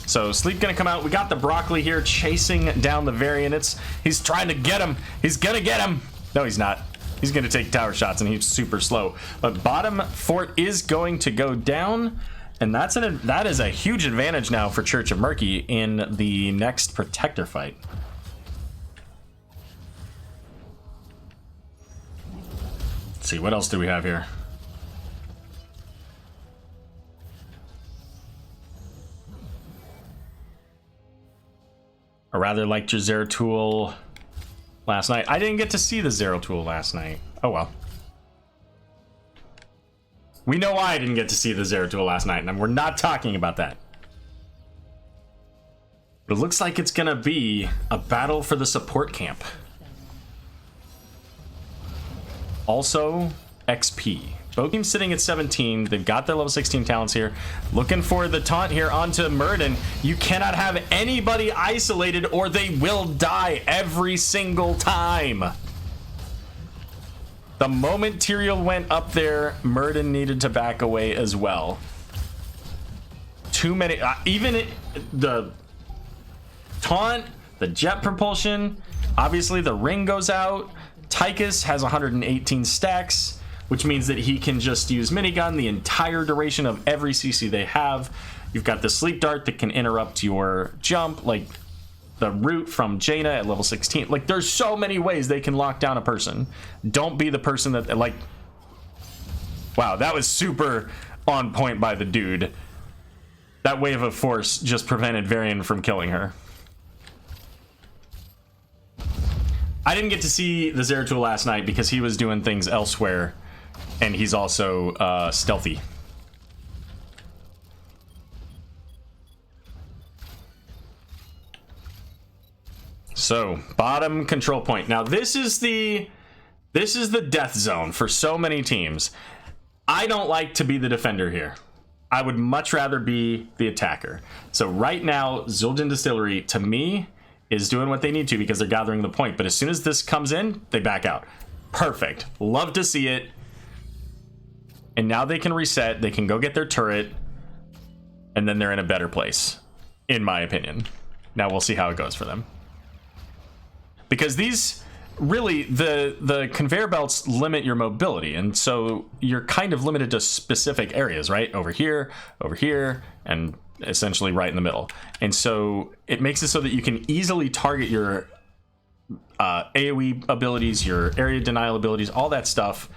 Speaker 4: So, Sleep gonna come out. We got the Broccoli here chasing down the Variant. He's trying to get him. He's gonna get him. No, he's not. He's going to take tower shots, and he's super slow. But bottom fort is going to go down, and that is a huge advantage now for Church of Murky in the next Protector fight. Let's see, what else do we have here? I rather liked your Zero Tool last night. I didn't get to see the Zero Tool last night. Oh well. We know why I didn't get to see the Zero Tool last night, and we're not talking about that. But it looks like it's gonna be a battle for the support camp. Also, XP. Both teams sitting at 17. They've got their level 16 talents here. Looking for the taunt here onto Murden. You cannot have anybody isolated or they will die every single time. The moment Tyrael went up there, Murden needed to back away as well. Too many, the taunt, the jet propulsion, obviously the ring goes out. Tychus has 118 stacks, which means that he can just use minigun the entire duration of every CC they have. You've got the sleep dart that can interrupt your jump, like the root from Jaina at level 16. Like, there's so many ways they can lock down a person. Don't be the person that, like... Wow, that was super on point by the dude. That wave of force just prevented Varian from killing her. I didn't get to see the Zeratul last night because he was doing things elsewhere. And he's also stealthy. So, bottom control point. Now, this is the death zone for so many teams. I don't like to be the defender here. I would much rather be the attacker. So right now, Zul'jin Distillery, to me, is doing what they need to because they're gathering the point. But as soon as this comes in, they back out. Perfect. Love to see it. And now they can reset. They can go get their turret. And then they're in a better place, in my opinion. Now we'll see how it goes for them. Because these, really, the conveyor belts limit your mobility. And so you're kind of limited to specific areas, right? Over here, and essentially right in the middle. And so it makes it so that you can easily target your AoE abilities, your area denial abilities, all that stuff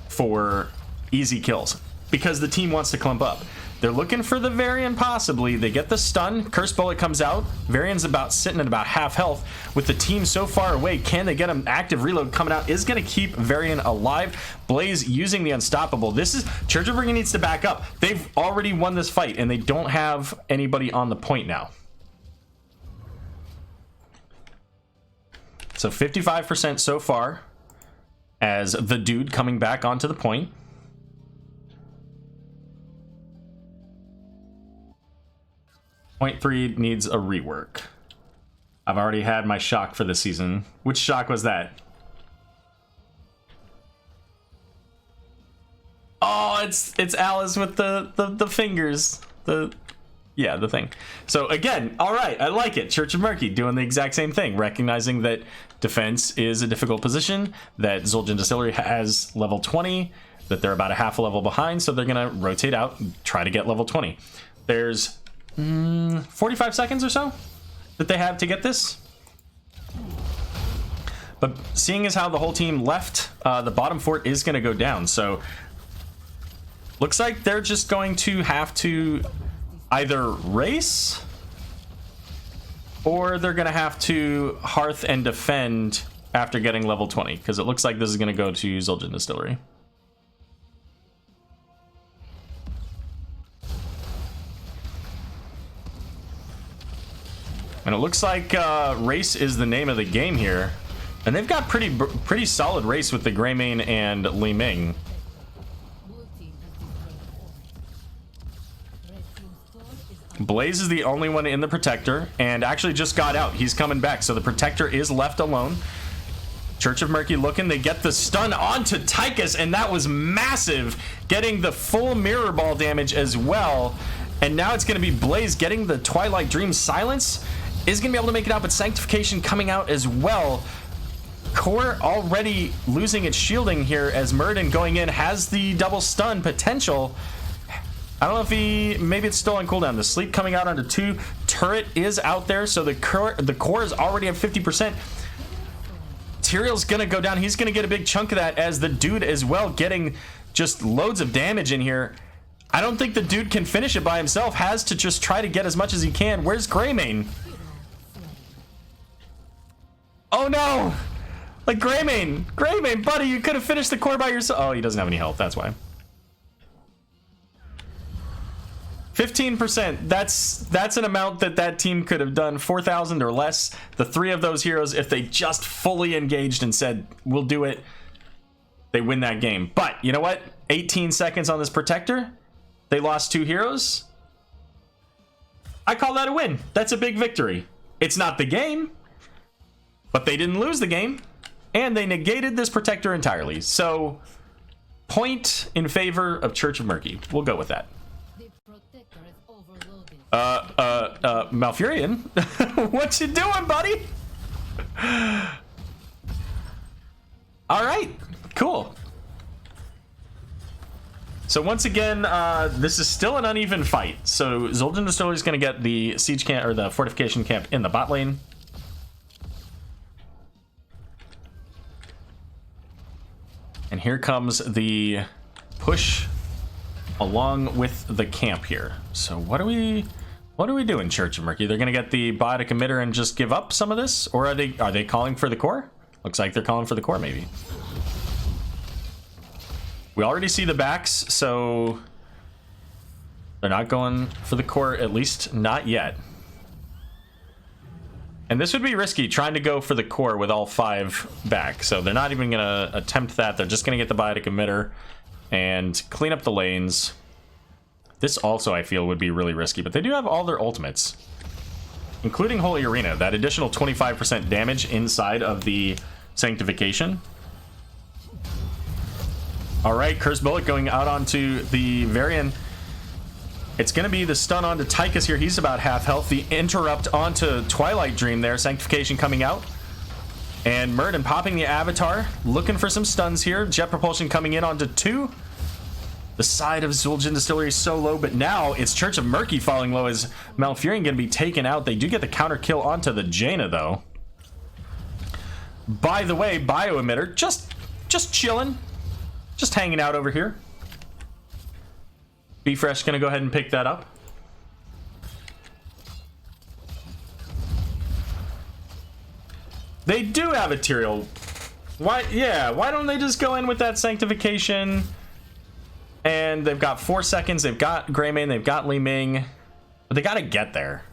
Speaker 4: for easy kills because the team wants to clump up. They're looking for the Varian possibly. They get the stun. Curse Bullet comes out. Varian's sitting at about half health. With the team so far away, can they get him? Active reload coming out is going to keep Varian alive. Blaze using the unstoppable. This is Church of Murky needs to back up. They've already won this fight and they don't have anybody on the point now. So 55% so far as the dude coming back onto the point. Point 3 needs a rework. I've already had my shock for the season. Which shock was that? Oh, it's Alice with the fingers. The thing. So again, all right, I like it. Church of Murky doing the exact same thing, recognizing that defense is a difficult position, that Zul'jin Distillery has level 20, that they're about a half a level behind, so they're gonna rotate out and try to get level 20. There's 45 seconds or so that they have to get this. But seeing as how the whole team left, the bottom fort is going to go down. So looks like they're just going to have to either race or they're going to have to hearth and defend after getting level 20, because it looks like this is going to go to Zul'jin Distillery. And it looks like race is the name of the game here. And they've got pretty solid race with the Greymane and Li Ming. Blaze is the only one in the Protector, and actually just got out. He's coming back, so the Protector is left alone. Church of Murky looking. They get the stun onto Tychus, and that was massive, getting the full mirror ball damage as well. And now it's going to be Blaze getting the Twilight Dream silence. Is going to be able to make it out, but Sanctification coming out as well. Core already losing its shielding here as Murden going in has the double stun potential. I don't know if maybe it's still on cooldown. The sleep coming out onto 2. Turret is out there, so the core is already at 50%. Tyrael's gonna go down. He's gonna get a big chunk of that as the dude as well getting just loads of damage in here. I don't think the dude can finish it by himself. Has to just try to get as much as he can. Where's Greymane? Oh no! Like Greymane, buddy, you could have finished the core by yourself. Oh, he doesn't have any health, that's why. 15%, that's an amount that team could have done. 4,000 or less. The 3 of those heroes, if they just fully engaged and said, we'll do it, they win that game. But, you know what? 18 seconds on this Protector. They lost 2 heroes. I call that a win. That's a big victory. It's not the game, but they didn't lose the game, and they negated this Protector entirely. So, point in favor of Church of Murky. We'll go with that. Malfurion, what you doing, buddy? All right, cool. So once again, this is still an uneven fight. So Zul'jin Distillery is going to get the siege camp or the fortification camp in the bot lane. And here comes the push along with the camp here. So what are we doing, Church of Murky? They're gonna get the biotic emitter and just give up some of this, or are they calling for the core? Looks like they're calling for the core, maybe. We already see the backs, so they're not going for the core, at least not yet. And this would be risky, trying to go for the core with all 5 back. So they're not even gonna attempt that. They're just gonna get the biotic emitter and clean up the lanes. This also, I feel, would be really risky, but they do have all their ultimates, including Holy Arena, that additional 25% damage inside of the Sanctification. All right, Curse Bullet going out onto the Varian. It's going to be the stun onto Tychus here. He's about half health. The interrupt onto Twilight Dream there. Sanctification coming out. And Murden popping the Avatar, looking for some stuns here. Jet Propulsion coming in onto 2. The side of Zul'jin Distillery is so low, but now it's Church of Murky falling low as Malfurion going to be taken out. They do get the counter kill onto the Jaina, though. By the way, Bio Emitter just chilling, just hanging out over here. B-Fresh going to go ahead and pick that up. They do have a Tyrael. Why? Yeah, why don't they just go in with that Sanctification? And they've got 4 seconds. They've got Greymane. They've got Li Ming. But they got to get there.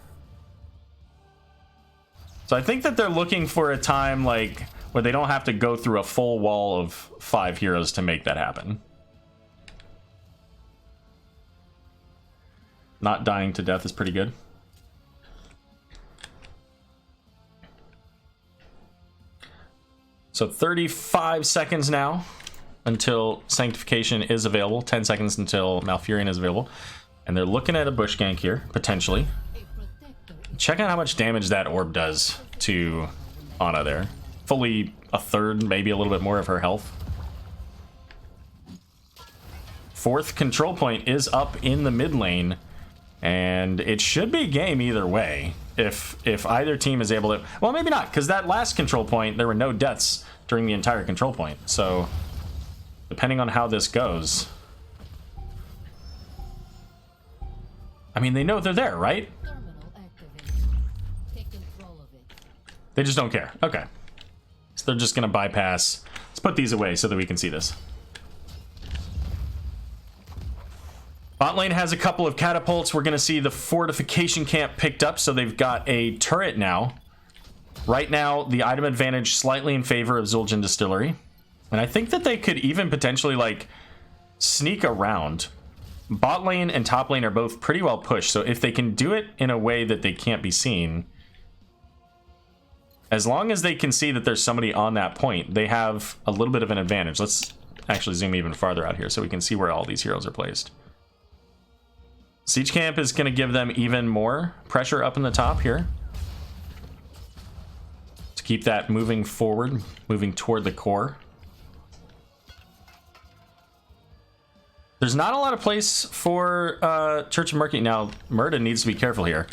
Speaker 4: So I think that they're looking for a time like where they don't have to go through a full wall of 5 heroes to make that happen. Not dying to death is pretty good. So 35 seconds now until Sanctification is available. 10 seconds until Malfurion is available. And they're looking at a bush gank here, potentially. Check out how much damage that orb does to Ana there. Fully a third, maybe a little bit more of her health. 4th control point is up in the mid lane. And it should be game either way. if either team is able to, well, maybe not, because that last control point there were no deaths during the entire control point. So depending on how this goes, I mean, they know they're there, right? They just don't care. Okay, so they're just gonna bypass. Let's put these away so that we can see this. Bot lane has a couple of catapults. We're going to see the fortification camp picked up, so they've got a turret now. Right now, the item advantage slightly in favor of Zul'jin Distillery. And I think that they could even potentially, like, sneak around. Bot lane and top lane are both pretty well pushed, so if they can do it in a way that they can't be seen, as long as they can see that there's somebody on that point, they have a little bit of an advantage. Let's actually zoom even farther out here so we can see where all these heroes are placed. Siege Camp is going to give them even more pressure up in the top here to keep that moving forward, moving toward the core. There's not a lot of place for Church of Murky. Now, Murda needs to be careful here.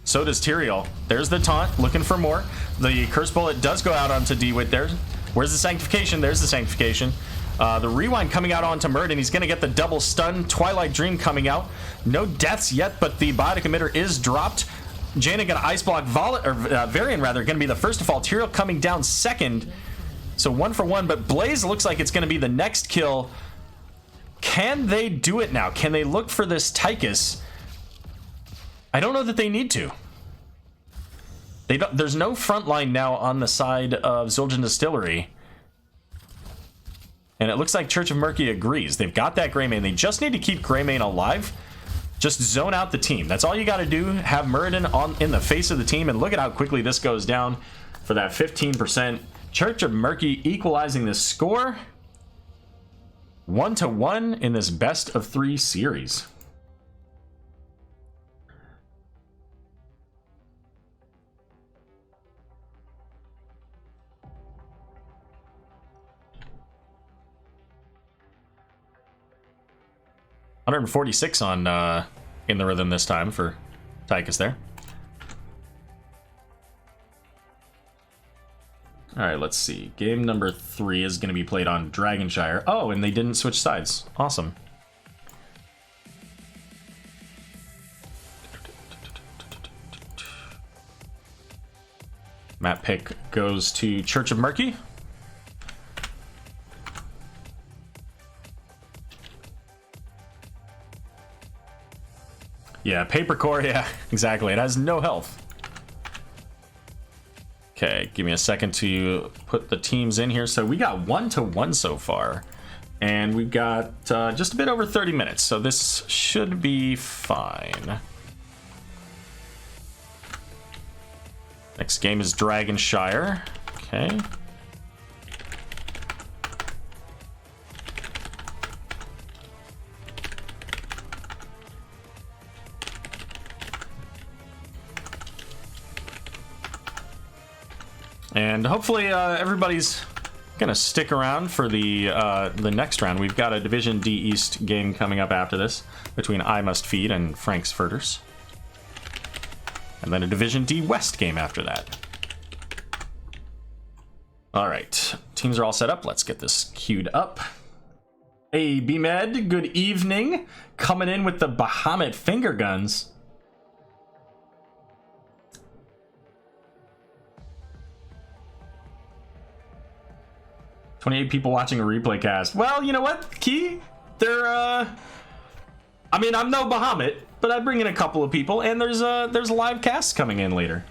Speaker 4: So does Tyrael. There's the taunt, looking for more. The Curse Bullet does go out onto DeWitt there. Where's the Sanctification? There's the Sanctification. The Rewind coming out onto Murd, and he's going to get the double stun. Twilight Dream coming out. No deaths yet, but the Biotic Emitter is dropped. Jaina going to Ice Block Varian, rather, going to be the first to fall. Tyrael coming down second. So 1 for 1, but Blaze looks like it's going to be the next kill. Can they do it now? Can they look for this Tychus? I don't know that they need to. There's no front line now on the side of Zul'jin Distillery. And it looks like Church of Murky agrees. They've got that Greymane. They just need to keep Greymane alive. Just zone out the team. That's all you got to do. Have Muradin in the face of the team. And look at how quickly this goes down for that 15%. Church of Murky equalizing this score. 1-1 in this best of 3 series. $146 on In the Rhythm this time for Tychus there. All right, let's see. Game number 3 is going to be played on Dragonshire. Oh, and they didn't switch sides. Awesome. Map pick goes to Church of Murky. Yeah, Paper Core, yeah, exactly. It has no health. Okay, give me a second to put the teams in here. So we got 1-1 so far. And we've got just a bit over 30 minutes. So this should be fine. Next game is Dragonshire. Okay. And hopefully everybody's gonna stick around for the next round. We've got a Division D East game coming up after this between I Must Feed and Frankfurters, and then a Division D West game after that. All right, teams are all set up. Let's get this queued up. Hey, B-Med, good evening. Coming in with the Bahamut finger guns. "28 people watching a replay cast." Well, you know what, Key? They're, I mean, I'm no Bahamut, but I bring in a couple of people, and there's a live cast coming in later.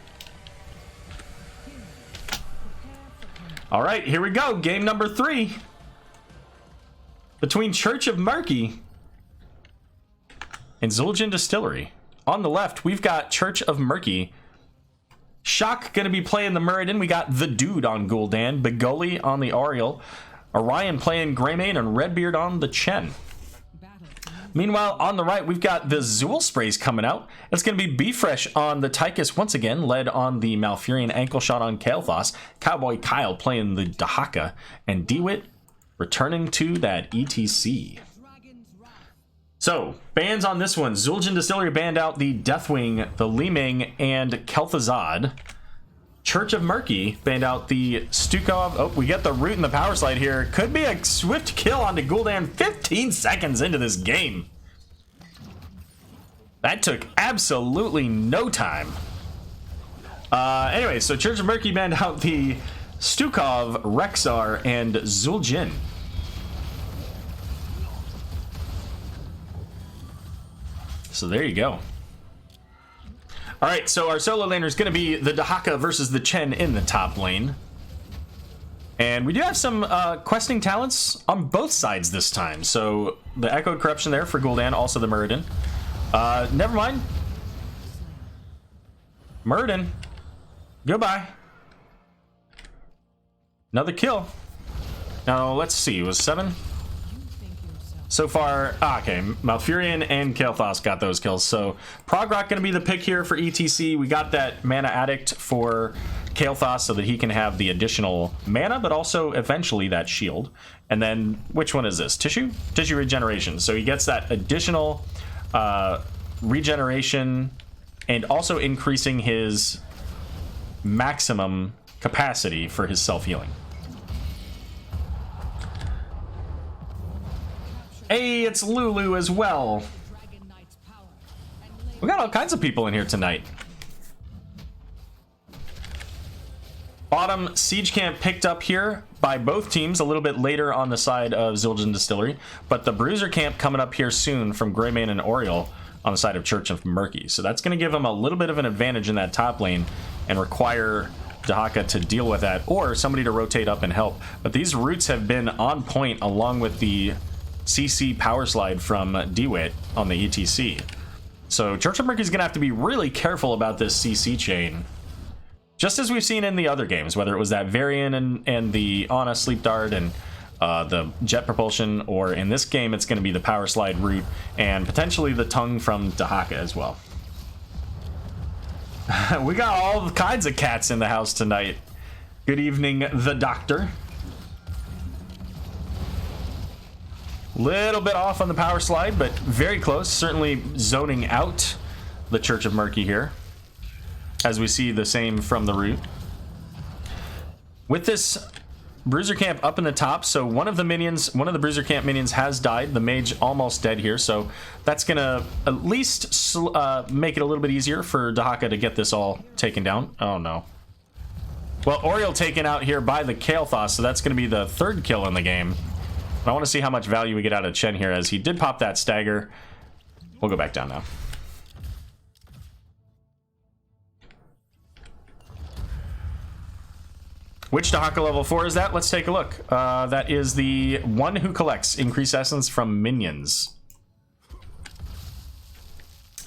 Speaker 4: All right, here we go. Game number 3 between Church of Murky and Zul'jin Distillery. On the left, we've got Church of Murky. Shock gonna be playing the Muradin. We got the Dude on Gul'dan, Begoli on the Oriel, Orion playing Greymane, and Redbeard on the Chen. Meanwhile, on the right, we've got the Zool Sprays coming out. It's gonna be B-Fresh on the Tychus once again, led on the Malfurion Ankle Shot on Kael'thas, Cowboy Kyle playing the Dahaka, and DeWitt returning to that ETC. So, bans on this one. Zul'jin Distillery banned out the Deathwing, the Li-Ming, and Kel'Thuzad. Church of Murky banned out the Stukov. Oh, we get the root and the power slide here. Could be a swift kill onto Gul'dan 15 seconds into this game. That took absolutely no time. Anyway, so Church of Murky banned out the Stukov, Rexar, and Zul'jin. So there you go. All right, so our solo laner is going to be the Dahaka versus the Chen in the top lane. And we do have some questing talents on both sides this time. So the Echoed Corruption there for Gul'dan, also the Muradin. Never mind. Muradin. Goodbye. Another kill. Now, let's see. It was 7? So far, okay, Malfurion and Kael'thas got those kills. So Progrock going to be the pick here for ETC. We got that Mana Addict for Kael'thas so that he can have the additional mana, but also eventually that shield. And then, which one is this? Tissue? Tissue Regeneration. So he gets that additional regeneration and also increasing his maximum capacity for his self-healing. Hey, it's Lulu as well. We got all kinds of people in here tonight. Bottom siege camp picked up here by both teams a little bit later on the side of Zul'jin Distillery, but the bruiser camp coming up here soon from Greymane and Oriole on the side of Church of Murky. So that's going to give them a little bit of an advantage in that top lane and require Dahaka to deal with that or somebody to rotate up and help. But these roots have been on point along with the CC power slide from DeWitt on the ETC. So Church of Murky is going to have to be really careful about this CC chain. Just as we've seen in the other games, whether it was that Varian and the Ana Sleep Dart and the Jet Propulsion, or in this game it's going to be the power slide route and potentially the tongue from Dahaka as well. We got all kinds of cats in the house tonight. Good evening, the Doctor. Little bit off on the power slide, but very close. Certainly zoning out the Church of Murky here, as we see the same from the root. With this bruiser camp up in the top, so one of the bruiser camp minions has died. The mage almost dead here, so that's gonna at least make it a little bit easier for Dahaka to get this all taken down. Oh no. Well, Oriole taken out here by the Kael'thas, so that's gonna be the third kill in the game. I want to see how much value we get out of Chen here, as he did pop that stagger. We'll go back down now. Which Dahaka level 4 is that? Let's take a look. That is the one who collects increased essence from minions.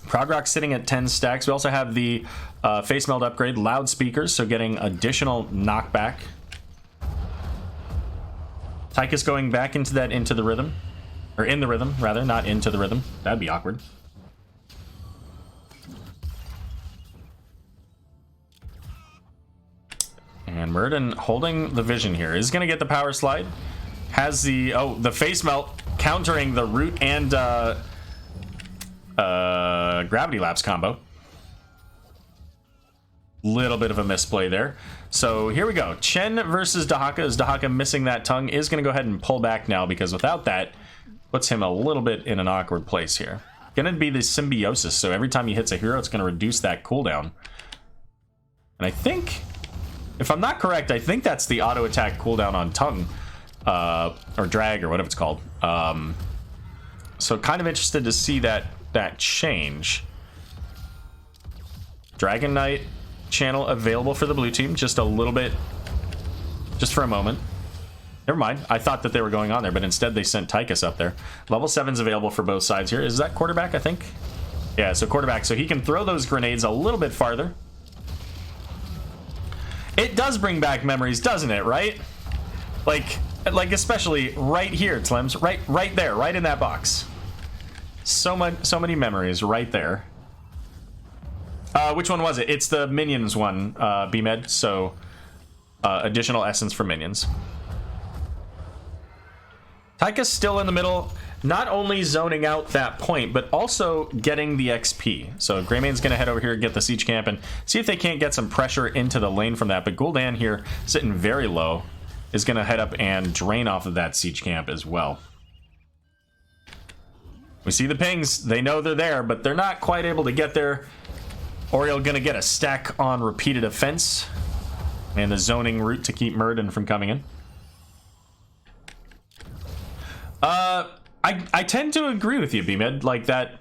Speaker 4: Progrock sitting at 10 stacks. We also have the face meld upgrade, loudspeakers, so getting additional knockback. Tychus going back into the rhythm. Or in the rhythm, rather, not into the rhythm. That'd be awkward. And Muradin holding the vision here. Is going to get the power slide. Has the... Oh, the face melt countering the root and gravity lapse combo. Little bit of a misplay there. So here we go. Chen versus Dahaka. Is Dahaka missing that tongue? Is going to go ahead and pull back now, because without that, puts him a little bit in an awkward place here. Going to be the symbiosis. So every time he hits a hero, it's going to reduce that cooldown. And I think, if I'm not correct, I think that's the auto attack cooldown on tongue, or drag, or whatever it's called. So kind of interested to see that change. Dragon Knight channel available for the blue team, just a little bit, just for a moment. Never mind, I thought that they were going on there, but instead they sent Tychus up there. Level 7's available for both sides here. Is that quarterback, I think? Yeah, so quarterback, so he can throw those grenades a little bit farther. It does bring back memories, doesn't it, right? Like especially right here, Tlims, right there, right in that box. So many memories right there. Which one was it? It's the minions one, BMed, so additional essence for minions. Tychus still in the middle. not only zoning out that point, but also getting the XP. So Greymane's going to head over here and get the siege camp and see if they can't get some pressure into the lane from that. But Gul'dan here, sitting very low, is going to head up and drain off of that siege camp as well. We see the pings. They know they're there, but they're not quite able to get there. Oriel going to get a stack on repeated offense and the zoning route to keep Murden from coming in. I tend to agree with you, BMed. Like that,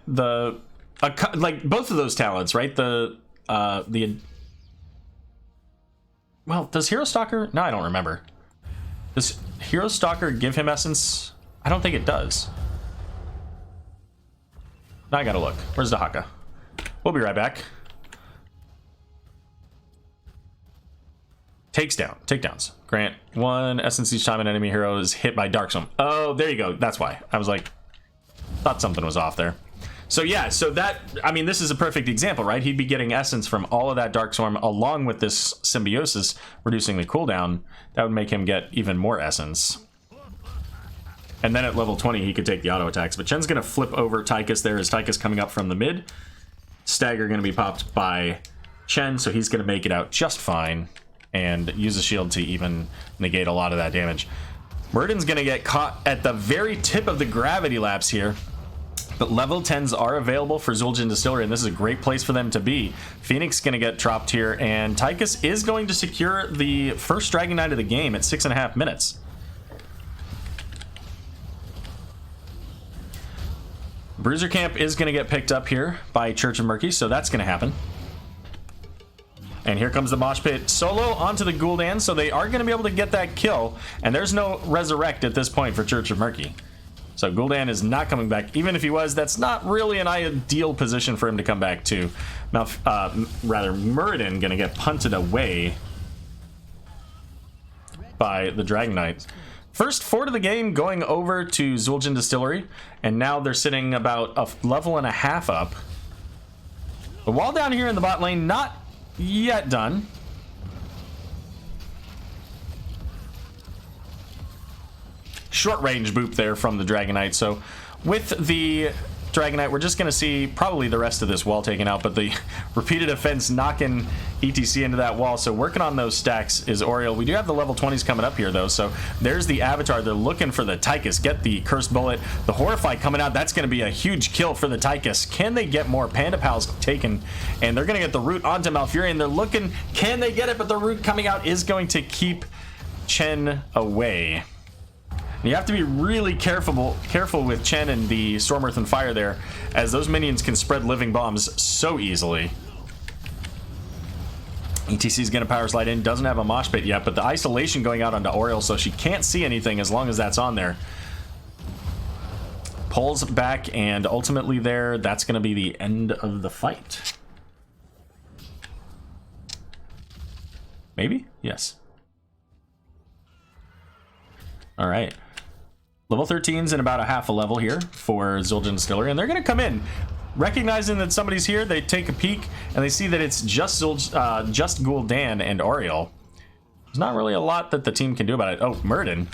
Speaker 4: like both of those talents, right? Well, does Hero Stalker? No, I don't remember. Does Hero Stalker give him essence? I don't think it does. Now I gotta look. Where's Dahaka? We'll be right back. Takedowns. Grant 1 essence each time an enemy hero is hit by Darkstorm. Oh, there you go. That's why. I was like, thought something was off there. So yeah, so that, I mean, this is a perfect example, right? He'd be getting essence from all of that Darkstorm along with this symbiosis, reducing the cooldown. That would make him get even more essence. And then at level 20, he could take the auto attacks. But Chen's going to flip over Tychus there as Tychus coming up from the mid. Stagger going to be popped by Chen, so he's going to make it out just fine and use a shield to even negate a lot of that damage. Murden's going to get caught at the very tip of the gravity lapse here. But level 10s are available for Zul'jin Distillery, and this is a great place for them to be. Phoenix going to get dropped here, and Tychus is going to secure the first Dragon Knight of the game at 6.5 minutes. Bruiser Camp is going to get picked up here by Church of Murky, so that's going to happen. And here comes the Mosh Pit solo onto the Gul'dan, so they are going to be able to get that kill. And there's no resurrect at this point for Church of Murky. So Gul'dan is not coming back. Even if he was, that's not really an ideal position for him to come back to. Rather, Muradin going to get punted away by the Dragon Knight. First fort of the game going over to Zul'jin Distillery, and now they're sitting about a level and a half up. The wall down here in the bot lane, not yet done. Short range boop there from the Dragon Knight. So with the Dragon Knight, we're just going to see probably the rest of this wall taken out, but the repeated offense knocking ETC into that wall. So working on those stacks is Oriel. We do have the level 20s coming up here though. So there's the Avatar. They're looking for the Tychus. Get the Cursed Bullet. The Horrify coming out. That's going to be a huge kill for the Tychus. Can they get more? Panda Pals taken, and they're going to get the root onto Malfurion. They're looking. Can they get it? But the root coming out is going to keep Chen away. You have to be really careful with Chen and the Storm Earth and Fire there, as those minions can spread living bombs so easily. ETC is going to power slide in, doesn't have a mosh pit yet, but the isolation going out onto Oriel, so she can't see anything as long as that's on there. Pulls back, and ultimately there, that's going to be the end of the fight. Maybe? Yes. All right. Level 13's in about a half a level here for Zul'jin Distillery, and they're going to come in. Recognizing that somebody's here, they take a peek, and they see that it's just Gul'dan and Oriel. There's not really a lot that the team can do about it. Oh, Murden.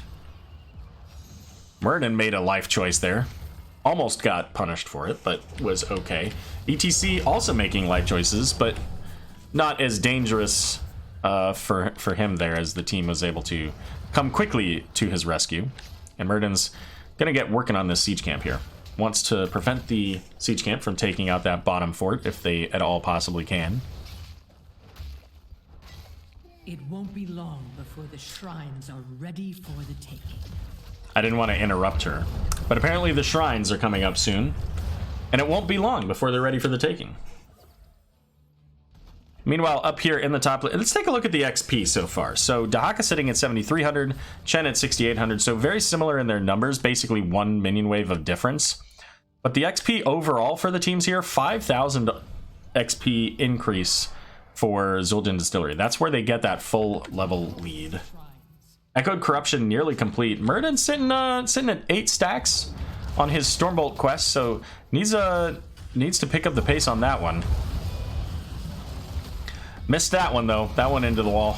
Speaker 4: Murden made a life choice there. Almost got punished for it, but was okay. ETC also making life choices, but not as dangerous for him there, as the team was able to come quickly to his rescue. And Murden's gonna get working on this siege camp here. Wants to prevent the siege camp from taking out that bottom fort if they at all possibly can.
Speaker 5: It won't be long before the shrines are ready for the taking.
Speaker 4: I didn't want to interrupt her, but apparently the shrines are coming up soon, and it won't be long before they're ready for the taking. Meanwhile, up here in the top, let's take a look at the XP so far. So Dahaka sitting at 7,300, Chen at 6,800, so very similar in their numbers, basically one minion wave of difference. But the XP overall for the teams here, 5,000 XP increase for Zul'jin Distillery. That's where they get that full level lead. Echoed Corruption nearly complete. Murden sitting at 8 stacks on his Stormbolt quest, so needs to pick up the pace on that one. Missed that one though. That one into the wall.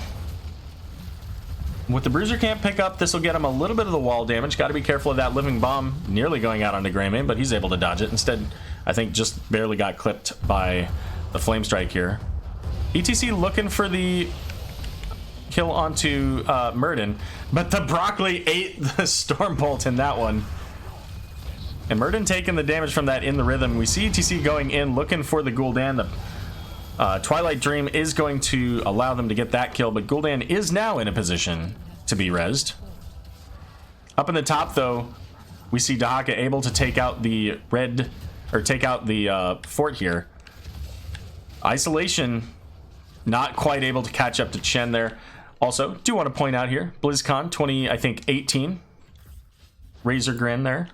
Speaker 4: With the Bruiser can't pick up, this will get him a little bit of the wall damage. Got to be careful of that living bomb nearly going out onto Greymane, but he's able to dodge it. Instead, I think just barely got clipped by the Flame Strike here. ETC looking for the kill onto Murden, but the Broccoli ate the Stormbolt in that one. And Murden taking the damage from that in the rhythm. We see ETC going in, looking for the Gul'dan. The Twilight Dream is going to allow them to get that kill, but Gul'dan is now in a position to be rezzed. Up in the top, though, we see Dahaka able to take out the red, or take out the fort here. Isolation not quite able to catch up to Chen there. Also, do want to point out here, BlizzCon 2018. Razor Grin there.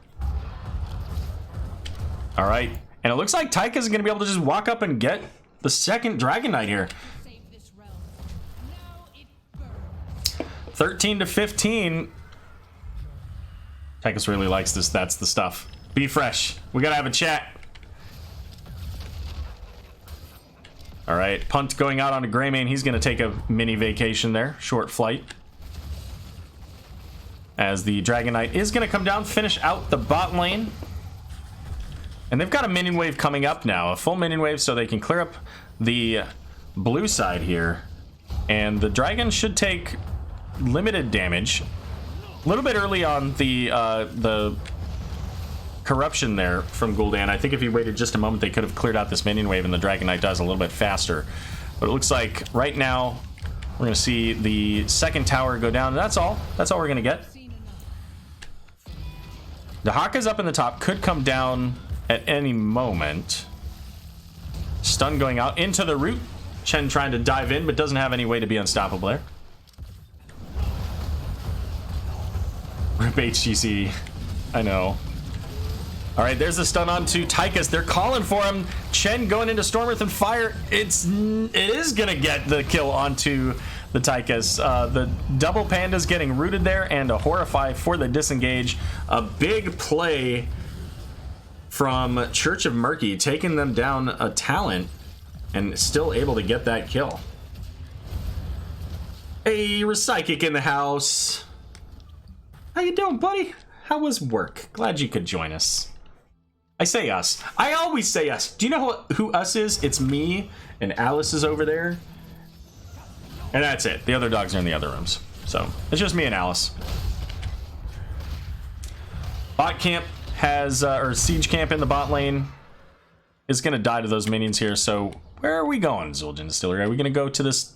Speaker 4: All right, and it looks like Taika is going to be able to just walk up and get the second Dragon Knight here. 13 to 15. Tychus really likes this. That's the stuff. Be fresh. We gotta have a chat. All right, punt going out onto Greymane. He's gonna take a mini vacation there. Short flight. As the Dragon Knight is gonna come down, finish out the bot lane. And they've got a minion wave coming up now, a full minion wave, so they can clear up the blue side here. And the dragon should take limited damage. A little bit early on the corruption there from Gul'dan. I think if he waited just a moment, they could have cleared out this minion wave, and the Dragon Knight dies a little bit faster. But it looks like right now we're going to see the second tower go down. And that's all. That's all we're going to get. Dahaka's up in the top, could come down at any moment. Stun going out into the root. Chen trying to dive in, but doesn't have any way to be unstoppable there. Rip HGC. I know. All right, there's the stun on to Tychus. They're calling for him. Chen going into Stormwrath and Fire. It is gonna get the kill onto the Tychus. The double pandas getting rooted there, and a Horrify for the disengage. A big play from Church of Murky, taking them down a talent and still able to get that kill. Hey, Recyclic in the house. How you doing, buddy? How was work? Glad you could join us. I say us. I always say us. Do you know who us is? It's me, and Alice is over there. And that's it. The other dogs are in the other rooms. So, it's just me and Alice. Bot camp has, or siege camp in the bot lane is going to die to those minions here. So, where are we going, Zul'jin Distillery? Are we going to go to this?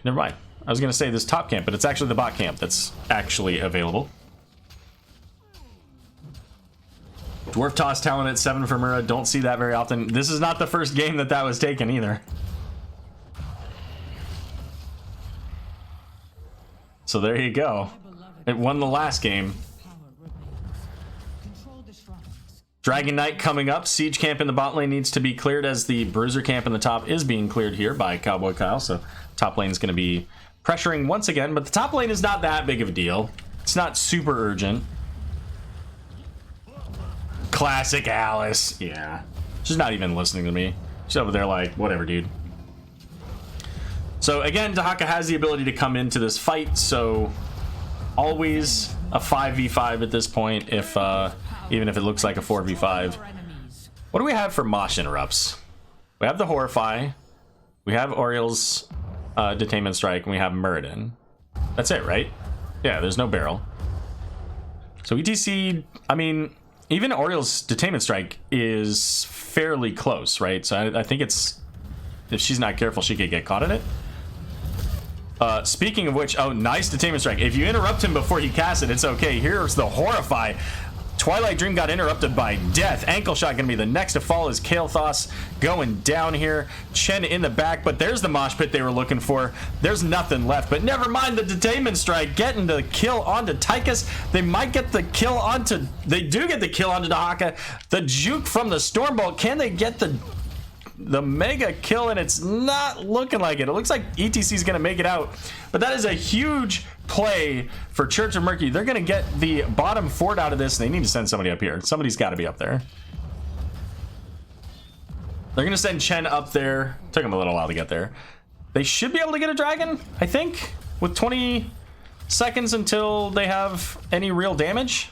Speaker 4: Never mind. I was going to say this top camp, but it's actually the bot camp that's actually available. Dwarf Toss talent at 7 for Mura. Don't see that very often. This is not the first game that was taken either. So there you go. It won the last game. Dragon Knight coming up. Siege camp in the bot lane needs to be cleared, as the Bruiser camp in the top is being cleared here by Cowboy Kyle. So top lane is going to be pressuring once again, but the top lane is not that big of a deal. It's not super urgent. Classic Alice. Yeah. She's not even listening to me. She's over there like, whatever, dude. So again, Dahaka has the ability to come into this fight, so always a 5v5 at this point, if even if it looks like a 4v5. What do we have for Mosh interrupts? We have the Horrify, we have Oriel's Detainment Strike, and we have Muradin. That's it, right? Yeah, there's no barrel. So ETC, I mean, even Oriel's Detainment Strike is fairly close, right? So I think it's, if she's not careful, she could get caught in it. Speaking of which, oh, nice Detainment Strike. If you interrupt him before he casts it, it's okay. Here's the Horrify. Twilight Dream got interrupted by death. Ankle Shot gonna be the next to fall, as Kael'thas going down here. Chen in the back, but there's the mosh pit they were looking for. There's nothing left, but never mind the Detainment Strike getting the kill onto Tychus. They might get the kill onto, they do get the kill onto Dahaka. The juke from the Stormbolt, can they get the mega kill? And it's not looking like it. It looks like ETC is gonna make it out, but that is a huge play for Church of Murky. They're gonna get the bottom fort out of this. They need to send somebody up here. Somebody's got to be up there. They're gonna send Chen up there. Took him a little while to get there. They should be able to get a dragon, I think, with 20 seconds until they have any real damage.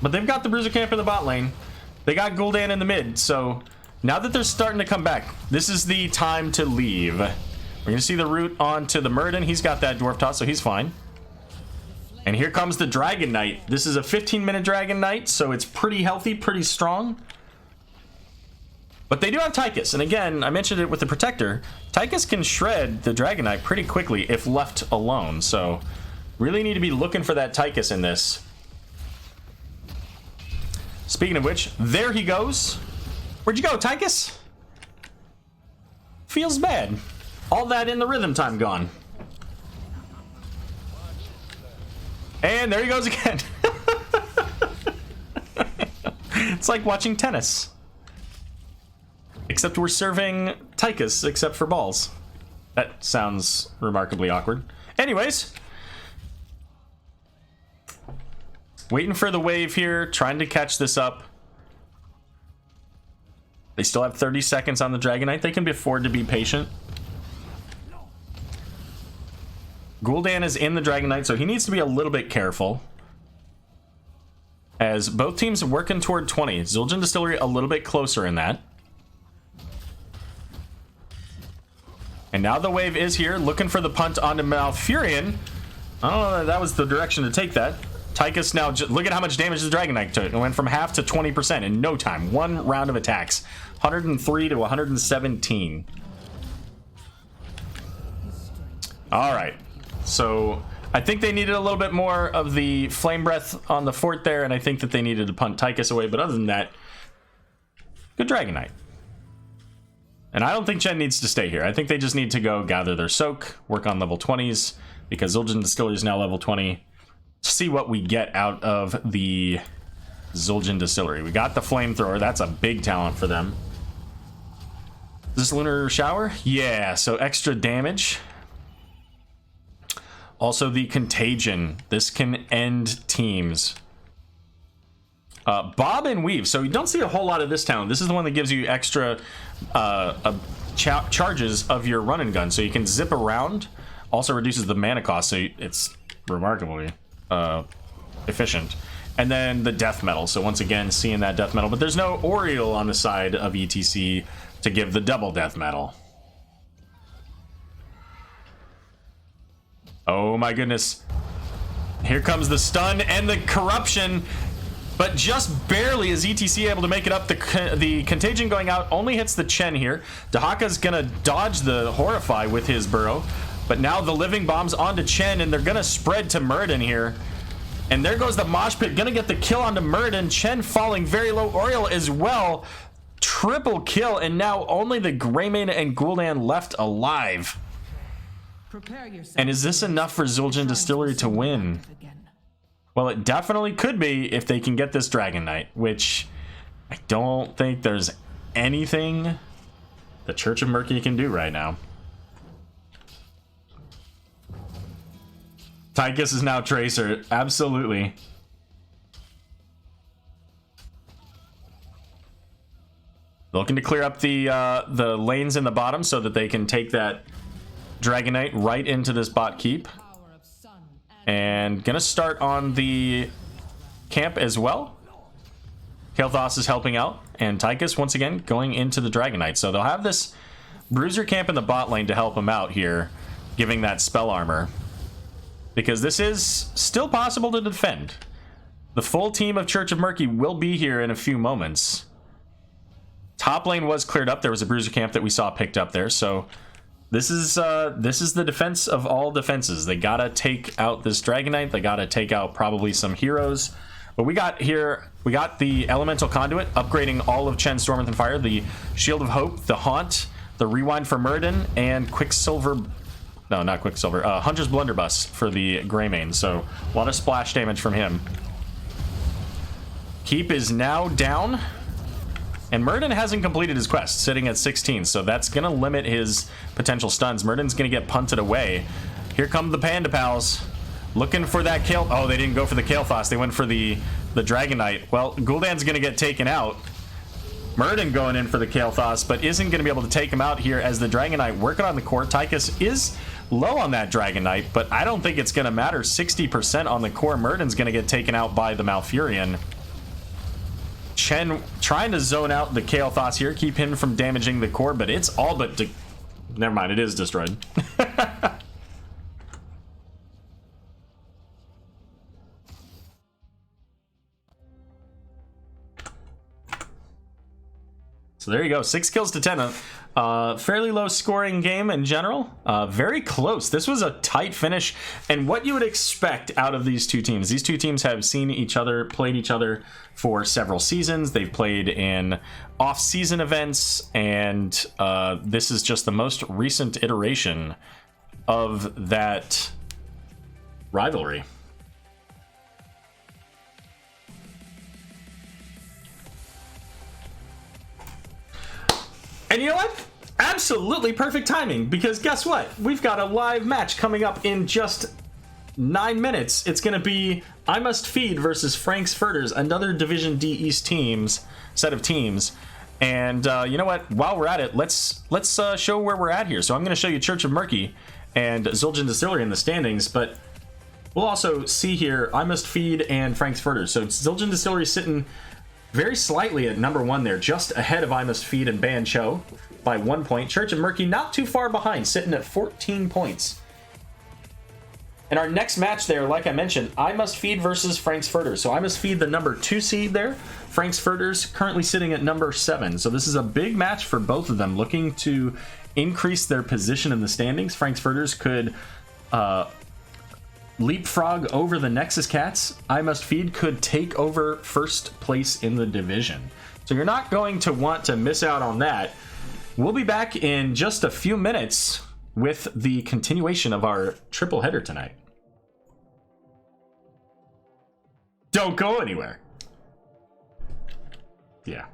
Speaker 4: But they've got the Bruiser camp in the bot lane. They got Gul'dan in the mid, so now that they're starting to come back, this is the time to leave. We're gonna see the route onto the Muradin. He's got that Dwarf Toss, so he's fine. And here comes the Dragon Knight. This is a 15-minute Dragon Knight, so it's pretty healthy, pretty strong. But they do have Tychus, and again, I mentioned it with the Protector. Tychus can shred the Dragon Knight pretty quickly if left alone, so really need to be looking for that Tychus in this. Speaking of which, there he goes. Where'd you go, Tychus? Feels bad. All that in the rhythm time gone. And there he goes again. It's like watching tennis. Except we're serving Tychus, except for balls. That sounds remarkably awkward. Anyways. Waiting for the wave here, trying to catch this up. They still have 30 seconds on the Dragon Knight. They can afford to be patient. Gul'dan is in the Dragon Knight, so he needs to be a little bit careful. As both teams are working toward 20. Zul'jin Distillery a little bit closer in that. And now the wave is here, looking for the punt onto Malfurion. I don't know if that was the direction to take that. Tychus now, look at how much damage the Dragon Knight took. It went from half to 20% in no time. One round of attacks. 103 to 117. All right. So I think they needed a little bit more of the Flame Breath on the fort there, and I think that they needed to punt Tychus away. But other than that, good Dragon Knight. And I don't think Chen needs to stay here. I think they just need to go gather their soak, work on level 20s, because Zul'jin Distillery is now level 20. See what we get out of the Zul'jin Distillery. We got the Flamethrower. That's a big talent for them. Is this Lunar Shower? Yeah, so extra damage. Also the Contagion. This can end teams. Bob and Weave. So you don't see a whole lot of this talent. This is the one that gives you extra charges of your run and gun. So you can zip around. Also reduces the mana cost. So it's remarkably efficient. And then the death metal, so once again seeing that death metal, but there's no Oriole on the side of ETC to give the double death metal. Oh my goodness, here comes the stun and the corruption, but just barely is ETC able to make it up. The contagion going out only hits the Chen here. Dahaka's gonna dodge the Horrify with his burrow. But now the living bombs onto Chen, and they're gonna spread to Muradin here. And there goes the mosh pit, gonna get the kill onto Muradin. Chen falling very low. Oriole as well. Triple kill, and now only the Greymane and Gul'dan left alive. And is this enough for Zul'jin Distillery to win? Well, it definitely could be if they can get this Dragon Knight, which I don't think there's anything the Church of Murky can do right now. Tychus is now Tracer, absolutely. Looking to clear up the lanes in the bottom so that they can take that Dragon Knight right into this bot keep. And gonna start on the camp as well. Kael'thas is helping out, and Tychus once again going into the Dragon Knight. So they'll have this Bruiser camp in the bot lane to help them out here, giving that spell armor. Because this is still possible to defend. The full team of Church of Murky will be here in a few moments. Top lane was cleared up. There was a Bruiser camp that we saw picked up there. So this is the defense of all defenses. They gotta take out this Dragon Knight. They gotta take out probably some heroes. But we got the Elemental Conduit, upgrading all of Chen's Storm and Fire, the Shield of Hope, the Haunt, the Rewind for Muradin, and Quicksilver. No, not Quicksilver. Hunter's Blunderbuss for the Greymane. So a lot of splash damage from him. Keep is now down. And Muradin hasn't completed his quest, sitting at 16. So that's going to limit his potential stuns. Muradin's going to get punted away. Here come the Panda Pals. Looking for that kill. Oh, they didn't go for the Kael'thas. They went for the Dragon Knight. Well, Gul'dan's going to get taken out. Murden going in for the Kael'thas, but isn't going to be able to take him out here as the Dragon Knight working on the core. Tychus is low on that Dragon Knight, but I don't think it's going to matter. 60% on the core. Murden's going to get taken out by the Malfurion. Chen trying to zone out the Kael'thas here, keep him from damaging the core, but it's all but... Never mind, it is destroyed. So there you go, 6 kills to 10. Fairly low scoring game in general. Very close. This was a tight finish, and what you would expect out of these two teams. These two teams have seen each other, played each other for several seasons. They've played in off-season events, and this is just the most recent iteration of that rivalry. And you know what? Absolutely perfect timing, because guess what? We've got a live match coming up in just 9 minutes. It's going to be I Must Feed versus Frank's Furters, another Division D East set of teams. And you know what? While we're at it, let's show where we're at here. So I'm going to show you Church of Murky and Zul'jin Distillery in the standings, but we'll also see here I Must Feed and Frank's Furters. So Zul'jin Distillery sitting very slightly at number 1 there, just ahead of I Must Feed and Ban Cho by 1 point. Church of Murky not too far behind, sitting at 14 points. And our next match there, like I mentioned, I Must Feed versus Frank's Furters. So I Must Feed the number 2 seed there. Frank's Furters currently sitting at number 7. So this is a big match for both of them, looking to increase their position in the standings. Frank's Furters could leapfrog over the Nexus Cats. I Must Feed could take over first place in the division. So you're not going to want to miss out on that. We'll be back in just a few minutes with the continuation of our triple header tonight. Don't go anywhere. Yeah.